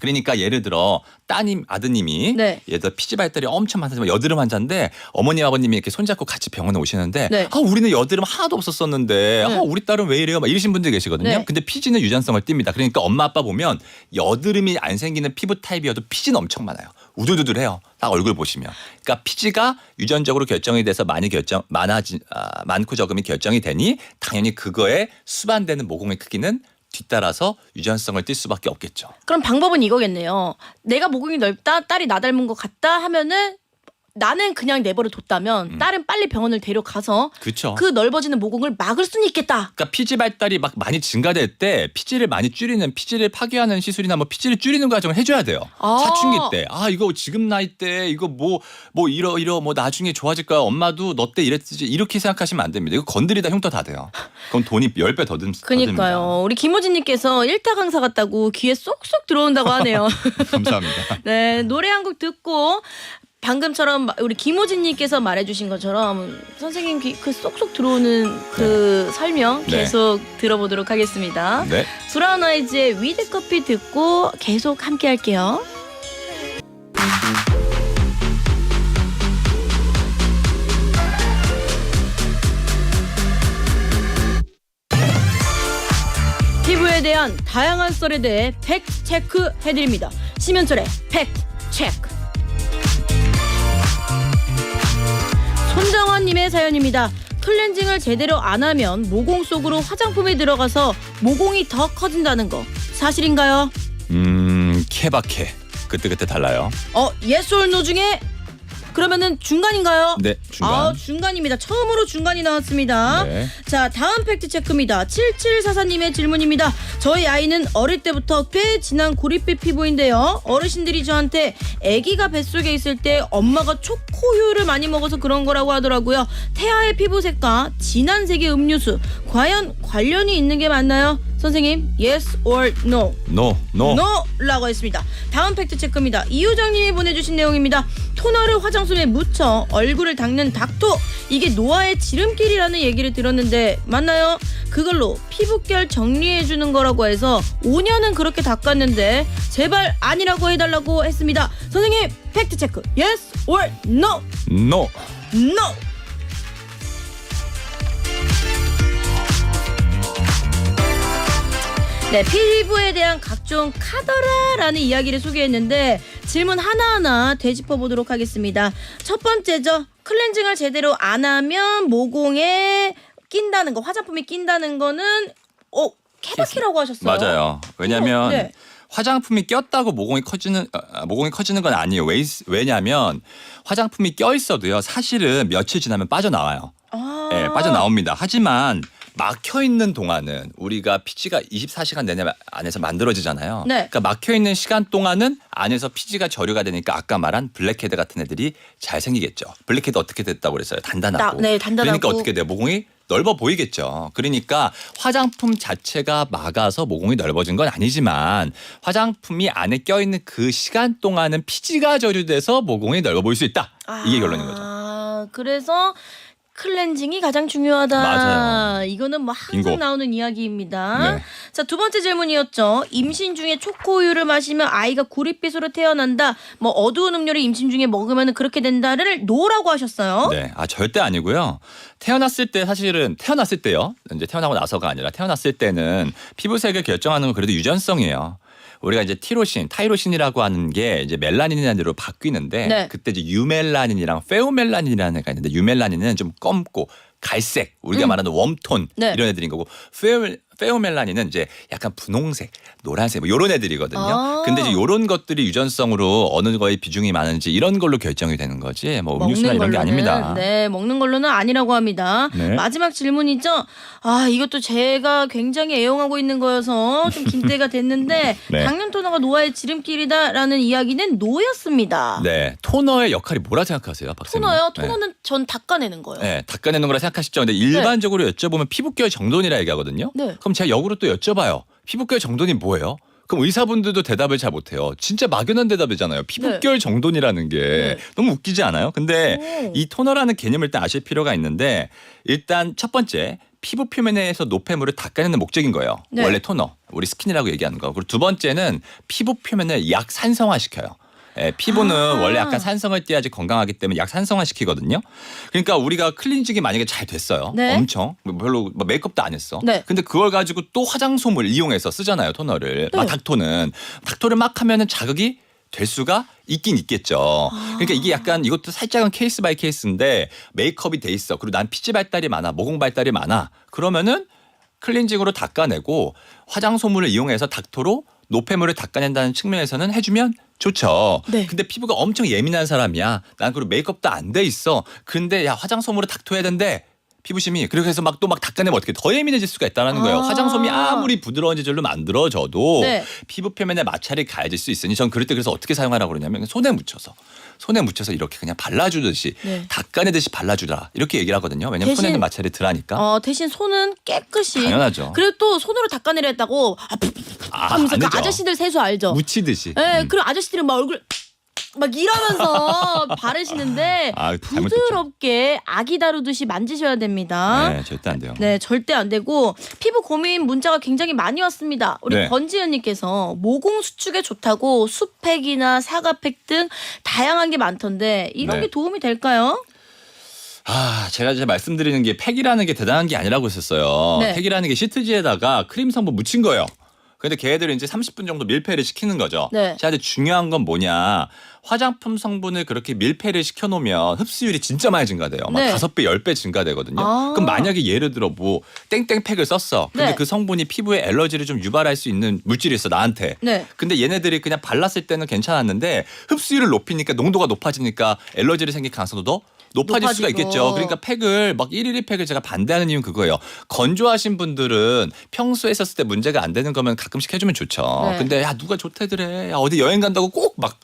그러니까 예를 들어 따님 아드님이 네. 예를 들어 피지 발달이 엄청 많다지만 여드름 환자인데 어머니 아버님이 이렇게 손잡고 같이 병원에 오시는데 네. 우리는 여드름 하나도 없었었는데 네. 우리 딸은 왜 이래요? 막 이러신 분들 계시거든요. 네. 근데 피지는 유전성을 띱니다. 그러니까 엄마 아빠 보면 여드름이 안 생기는 피부 타입이어도 피지는 엄청 많아요. 우두두들해요. 딱 얼굴 보시면. 그러니까 피지가 유전적으로 결정이 돼서 많고 적음이 결정이 되니 당연히 그거에 수반되는 모공의 크기는 뒤따라서 유전성을 띌 수밖에 없겠죠. 그럼 방법은 이거겠네요. 내가 모공이 넓다, 딸이 나 닮은 것 같다 하면은 나는 그냥 내버려 뒀다면 딸은 빨리 병원을 데려가서 그렇죠. 그 넓어지는 모공을 막을 수는 있겠다. 그러니까 피지 발달이 막 많이 증가될 때 피지를 많이 줄이는 피지를 파괴하는 시술이나 뭐 피지를 줄이는 과정을 해줘야 돼요. 사춘기 때. 이거 지금 나이 때 이거 뭐 나중에 좋아질 거야. 엄마도 너 때 이랬지. 이렇게 생각하시면 안 됩니다. 이거 건드리다 흉터 다 돼요. 그럼 돈이 10배 더 듭니다. 그러니까요. 우리 김호진님께서 1타 강사 같다고 귀에 쏙쏙 들어온다고 하네요. 감사합니다. 네, 노래 한 곡 듣고 방금처럼 우리 김호진님께서 말해주신 것처럼 선생님 귀 그 쏙쏙 들어오는 그 설명 계속 들어보도록 하겠습니다. 네. 브라운 아이즈의 위드 커피 듣고 계속 함께 할게요. 피부에 대한 다양한 썰에 대해 팩트 체크 해드립니다. 심현철의 팩트 체크. 손정원님의 사연입니다. 클렌징을 제대로 안 하면 모공 속으로 화장품이 들어가서 모공이 더 커진다는 거 사실인가요? 케바케. 그때 달라요. yes or no 중에 그러면은 중간인가요? 네, 중간. 중간입니다. 처음으로 중간이 나왔습니다. 네. 자, 다음 팩트 체크입니다. 7744님의 질문입니다. 저희 아이는 어릴 때부터 꽤 진한 고립빛 피부인데요. 어르신들이 저한테 아기가 뱃속에 있을 때 엄마가 초코우유를 많이 먹어서 그런 거라고 하더라고요. 태아의 피부색과 진한 색의 음료수 과연 관련이 있는 게 맞나요? 선생님, yes or no? No. no라고 했습니다. 다음 팩트 체크입니다. 이효정님이 보내주신 내용입니다. 토너를 화장솜에 묻혀 얼굴을 닦는 닥토, 이게 노화의 지름길이라는 얘기를 들었는데 맞나요? 그걸로 피부결 정리해주는 거라고 해서 5년은 그렇게 닦았는데 제발 아니라고 해달라고 했습니다. 선생님, 팩트 체크 yes or no? No. 네, 피부에 대한 각종 카더라라는 이야기를 소개했는데 질문 하나하나 되짚어 보도록 하겠습니다. 첫 번째죠. 클렌징을 제대로 안 하면 모공에 낀다는 거, 화장품이 낀다는 거는 케바케라고 하셨어요. 맞아요. 왜냐면 네. 화장품이 꼈다고 모공이 커지는 건 아니에요. 왜냐면 화장품이 껴 있어도요. 사실은 며칠 지나면 빠져나와요. 네, 빠져나옵니다. 하지만 막혀 있는 동안은 우리가 피지가 24시간 내내 안에서 만들어지잖아요. 네. 그러니까 막혀 있는 시간 동안은 안에서 피지가 저류가 되니까 아까 말한 블랙헤드 같은 애들이 잘 생기겠죠. 블랙헤드 어떻게 됐다고 그랬어요? 단단하고. 네, 단단하고. 그러니까 어떻게 돼요? 모공이 넓어 보이겠죠. 그러니까 화장품 자체가 막아서 모공이 넓어진 건 아니지만 화장품이 안에 껴있는 그 시간 동안은 피지가 저류돼서 모공이 넓어 보일 수 있다. 이게 결론인 거죠. 그래서 클렌징이 가장 중요하다. 맞아요. 이거는 뭐 항상 빙고. 나오는 이야기입니다. 네. 자, 두 번째 질문이었죠. 임신 중에 초코우유를 마시면 아이가 구릿빛으로 태어난다. 뭐 어두운 음료를 임신 중에 먹으면 그렇게 된다를 노라고 하셨어요. 네, 절대 아니고요. 태어났을 때요. 이제 태어나고 나서가 아니라 태어났을 때는 피부색을 결정하는 건 그래도 유전성이에요. 우리가 이제 타이로신이라고 하는 게 이제 멜라닌으로 바뀌는데 네. 그때 이제 유멜라닌이랑 페오멜라닌이라는 애가 있는데 유멜라닌은 좀 검고 갈색, 우리가 말하는 웜톤 네. 이런 애들인 거고 페오멜라닌은 이제 약간 분홍색, 노란색 뭐 이런 애들이거든요. 아. 근데 이제 이런 것들이 유전성으로 어느 거에 비중이 많은지 이런 걸로 결정이 되는 거지. 뭐 음료수나 이런 게 아닙니다. 네, 먹는 걸로는 아니라고 합니다. 네. 마지막 질문이죠. 아, 이것도 제가 굉장히 애용하고 있는 거여서 좀 긴때가 됐는데 네. 당면 토너가 노화의 지름길이다라는 이야기는 노였습니다. 네, 토너의 역할이 뭐라 생각하세요, 박사님? 토너요? 토너는 전 닦아내는 거예요. 네, 닦아내는 거라 생각하시죠. 근데 일반적으로 여쭤보면 피부결 정돈이라 얘기하거든요. 네. 그럼 제가 역으로 또 여쭤봐요. 피부결 정돈이 뭐예요? 그럼 의사분들도 대답을 잘 못해요. 진짜 막연한 대답이잖아요. 피부결 정돈이라는 게 네. 너무 웃기지 않아요? 근데 오. 이 토너라는 개념을 일단 아실 필요가 있는데 일단 첫 번째 피부 표면에서 노폐물을 닦아내는 목적인 거예요. 네. 원래 토너, 우리 스킨이라고 얘기하는 거. 그리고 두 번째는 피부 표면을 약산성화시켜요. 예, 피부는 원래 약간 산성을 띠야지 건강하기 때문에 약산성화 시키거든요. 그러니까 우리가 클렌징이 만약에 잘 됐어요. 네. 엄청 별로 뭐 메이크업도 안 했어. 네. 근데 그걸 가지고 또 화장솜을 이용해서 쓰잖아요. 토너를. 닥토를 막 하면은 자극이 될 수가 있긴 있겠죠. 그러니까 이게 약간 이것도 살짝은 케이스 바이 케이스인데 메이크업이 돼 있어. 그리고 난 피지 발달이 많아. 모공 발달이 많아. 그러면은 클렌징으로 닦아내고 화장솜을 이용해서 닥토로 노폐물을 닦아낸다는 측면에서는 해주면 좋죠. 네. 근데 피부가 엄청 예민한 사람이야. 난 그리고 메이크업도 안 돼 있어. 근데 야 화장솜으로 닥토해야 된대. 피부심이. 그래서 막 또 막 닦아내면 어떻게 더 예민해질 수가 있다는 거예요. 화장솜이 아무리 부드러운 재질로 만들어져도 네. 피부 표면에 마찰이 가해질 수 있으니 전 그럴 때 그래서 어떻게 사용하라고 그러냐면 손에 묻혀서 이렇게 그냥 발라주듯이 네. 닦아내듯이 발라주라 이렇게 얘기를 하거든요. 왜냐면 대신- 손에는 마찰이 덜하니까. 대신 손은 깨끗이. 당연하죠. 그리고 또 손으로 닦아내려 했다고 하면서 안 그 되죠. 아저씨들 세수 알죠? 묻히듯이. 네, 그리고 아저씨들은 막 얼굴 막 이러면서 바르시는데 잘못했죠. 부드럽게 아기 다루듯이 만지셔야 됩니다. 네, 절대 안 돼요. 네, 절대 안 되고 피부 고민 문자가 굉장히 많이 왔습니다. 우리 네. 권지현님께서 모공 수축에 좋다고 수팩이나 사과팩 등 다양한 게 많던데 이런 네. 게 도움이 될까요? 제가 이제 말씀드리는 게 팩이라는 게 대단한 게 아니라고 했었어요. 네. 팩이라는 게 시트지에다가 크림 성분 묻힌 거예요. 근데 걔네들은 이제 30분 정도 밀폐를 시키는 거죠. 네. 자, 근데 중요한 건 뭐냐. 화장품 성분을 그렇게 밀폐를 시켜놓으면 흡수율이 진짜 많이 증가돼요. 막 네. 5배, 10배 증가되거든요. 아. 그럼 만약에 예를 들어 뭐 땡땡팩을 썼어. 근데 네. 그 성분이 피부에 엘러지를 좀 유발할 수 있는 물질이 있어, 나한테. 네. 근데 얘네들이 그냥 발랐을 때는 괜찮았는데 흡수율을 높이니까 농도가 높아지니까 엘러지를 생길 가능성도 더 높아질 수가 높아지고. 있겠죠. 그러니까 팩을 막 1일 1팩을 제가 반대하는 이유는 그거예요. 건조하신 분들은 평소에 썼을 때 문제가 안 되는 거면 가끔씩 해주면 좋죠. 네. 근데 야 누가 좋대더래. 야 어디 여행 간다고 꼭 막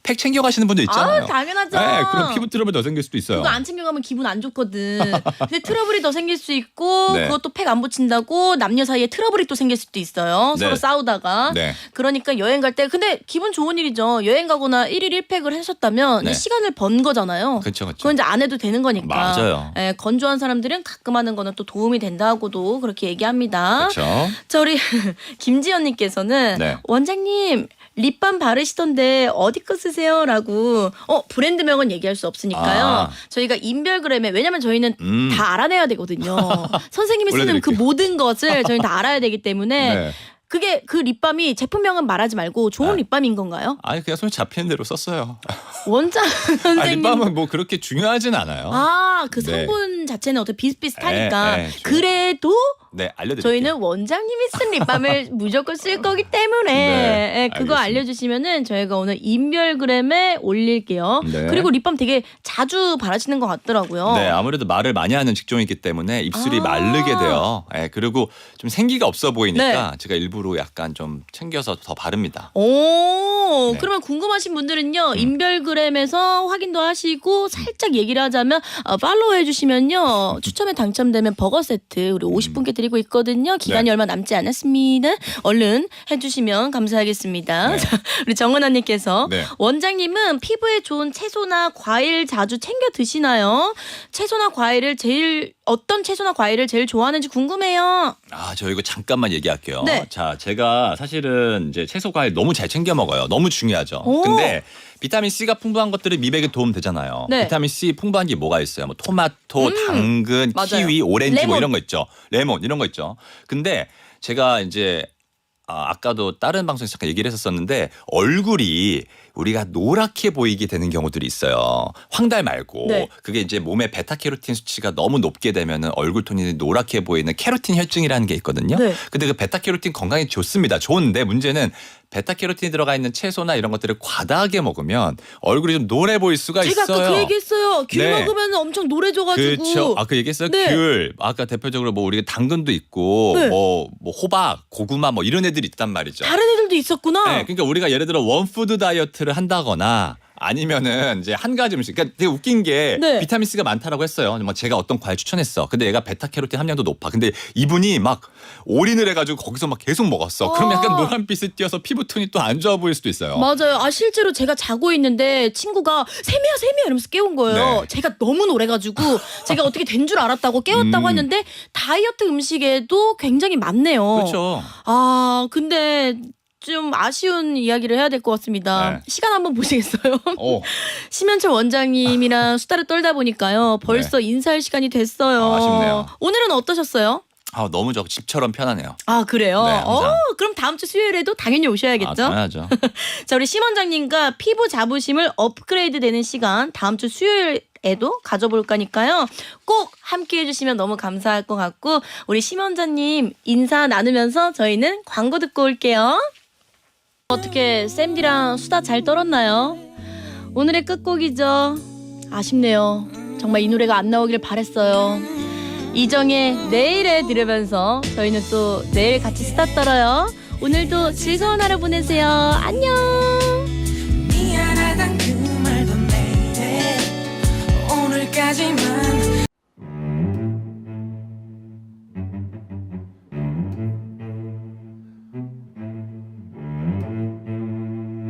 팩 챙겨가시는 분들 있잖아요. 당연하죠. 네, 그럼 피부 트러블 더 생길 수도 있어요. 그거 안 챙겨가면 기분 안 좋거든. 근데 트러블이 더 생길 수 있고 네. 그것도 팩 안 붙인다고 남녀 사이에 트러블이 또 생길 수도 있어요. 네. 서로 싸우다가. 네. 그러니까 여행 갈 때 근데 기분 좋은 일이죠. 여행 가거나 1일 1팩을 하셨다면 네. 시간을 번 거잖아요. 그렇죠, 그렇죠. 그건 이제 안 해도 되는 거니까. 맞아요. 예, 건조한 사람들은 가끔 하는 거는 또 도움이 된다고도 그렇게 얘기합니다. 그렇죠. 자, 우리 김지연님께서는 네. 원장님 립밤 바르시던데 어디 거 쓰세요? 라고 브랜드명은 얘기할 수 없으니까요. 아. 저희가 인별그램에 왜냐면 저희는 다 알아내야 되거든요. 선생님이 쓰는 그 올려드릴게요. 모든 것을 저희는 다 알아야 되기 때문에 네. 그게 그 립밤이 제품명은 말하지 말고 좋은 아. 립밤인 건가요? 아니 그냥 손에 잡히는 대로 썼어요. 원장 선생님. 립밤은 뭐 그렇게 중요하진 않아요. 그 네. 성분 자체는 어떻게 비슷비슷하니까. 네, 네, 그래도 네, 알려드릴게요. 저희는 원장님이 쓴 립밤을 무조건 쓸 거기 때문에 네, 예, 그거 알겠습니다. 알려주시면은 저희가 오늘 인별그램에 올릴게요. 네. 그리고 립밤 되게 자주 바르시는 것 같더라고요. 네, 아무래도 말을 많이 하는 직종이기 때문에 입술이 아. 마르게 돼요. 예, 그리고 좀 생기가 없어 보이니까 네. 제가 일부러 약간 좀 챙겨서 더 바릅니다. 오, 네. 그러면 궁금하신 분들은요, 인별그램에서 확인도 하시고, 살짝 얘기를 하자면, 팔로우 해주시면요, 추첨에 당첨되면 버거 세트, 우리 50분께 드리고 있거든요. 기간이 네. 얼마 남지 않았습니다. 얼른 해주시면 감사하겠습니다. 네. 자, 우리 정은아님께서, 네. 원장님은 피부에 좋은 채소나 과일 자주 챙겨 드시나요? 어떤 채소나 과일을 제일 좋아하는지 궁금해요. 저 이거 잠깐만 얘기할게요. 네. 자, 제가 사실은 이제 채소 과일 너무 잘 챙겨 먹어요. 너무 중요하죠. 오. 근데 비타민 C가 풍부한 것들이 미백에 도움 되잖아요. 네. 비타민 C 풍부한 게 뭐가 있어요? 뭐 토마토, 당근, 맞아요. 키위, 오렌지 레몬. 뭐 이런 거 있죠. 레몬 이런 거 있죠. 근데 제가 이제 아까도 다른 방송에서 잠깐 얘기를 했었는데 얼굴이 우리가 노랗게 보이게 되는 경우들이 있어요. 황달 말고 네. 그게 이제 몸의 베타캐로틴 수치가 너무 높게 되면은 얼굴 톤이 노랗게 보이는 캐로틴 혈증이라는 게 있거든요. 네. 근데 그 베타캐로틴 건강에 좋습니다. 좋은데 문제는 베타캐로틴이 들어가 있는 채소나 이런 것들을 과다하게 먹으면 얼굴이 좀 노래 보일 수가 제가 있어요. 아까 그 얘기했어요. 귤 네. 먹으면 엄청 노래져가지고. 그렇죠. 그 얘기했어요. 네. 귤. 아까 대표적으로 뭐 우리가 당근도 있고 네. 뭐 호박, 고구마 뭐 이런 애들이 있단 말이죠. 다른 애들도 있었구나. 네, 그러니까 우리가 예를 들어 원푸드 다이어트를 한다거나 아니면은 이제 한 가지 음식. 그러니까 되게 웃긴 게 네. 비타민 C가 많다라고 했어요. 뭐 제가 어떤 과일 추천했어. 근데 얘가 베타캐로틴 함량도 높아. 근데 이분이 막 올인을 해가지고 거기서 막 계속 먹었어. 그럼 약간 노란빛이 띄어서 피부 톤이 또 안 좋아 보일 수도 있어요. 맞아요. 실제로 제가 자고 있는데 친구가 세미야 이러면서 깨운 거예요. 네. 제가 너무 노래가지고 제가 어떻게 된 줄 알았다고 깨웠다고 했는데 다이어트 음식에도 굉장히 많네요. 그렇죠. 근데 좀 아쉬운 이야기를 해야 될 것 같습니다. 네. 시간 한번 보시겠어요? 어. 심현철 원장님이랑 수다를 떨다 보니까요. 벌써 인사할 시간이 됐어요. 아쉽네요. 오늘은 어떠셨어요? 너무 집처럼 편하네요. 그래요? 네, 항상. 그럼 다음 주 수요일에도 당연히 오셔야겠죠? 당연하죠. 자, 우리 심 원장님과 피부 자부심을 업그레이드 되는 시간 다음 주 수요일에도 가져볼 거니까요. 꼭 함께 해주시면 너무 감사할 것 같고 우리 심 원장님 인사 나누면서 저희는 광고 듣고 올게요. 어떻게 쌤디랑 수다 잘 떨었나요? 오늘의 끝곡이죠. 아쉽네요. 정말 이 노래가 안 나오길 바랬어요. 이정의 내일에 들으면서 저희는 또 내일 같이 수다 떨어요. 오늘도 즐거운 하루 보내세요. 안녕. 미안하단 그 말도 내일에 오늘까지만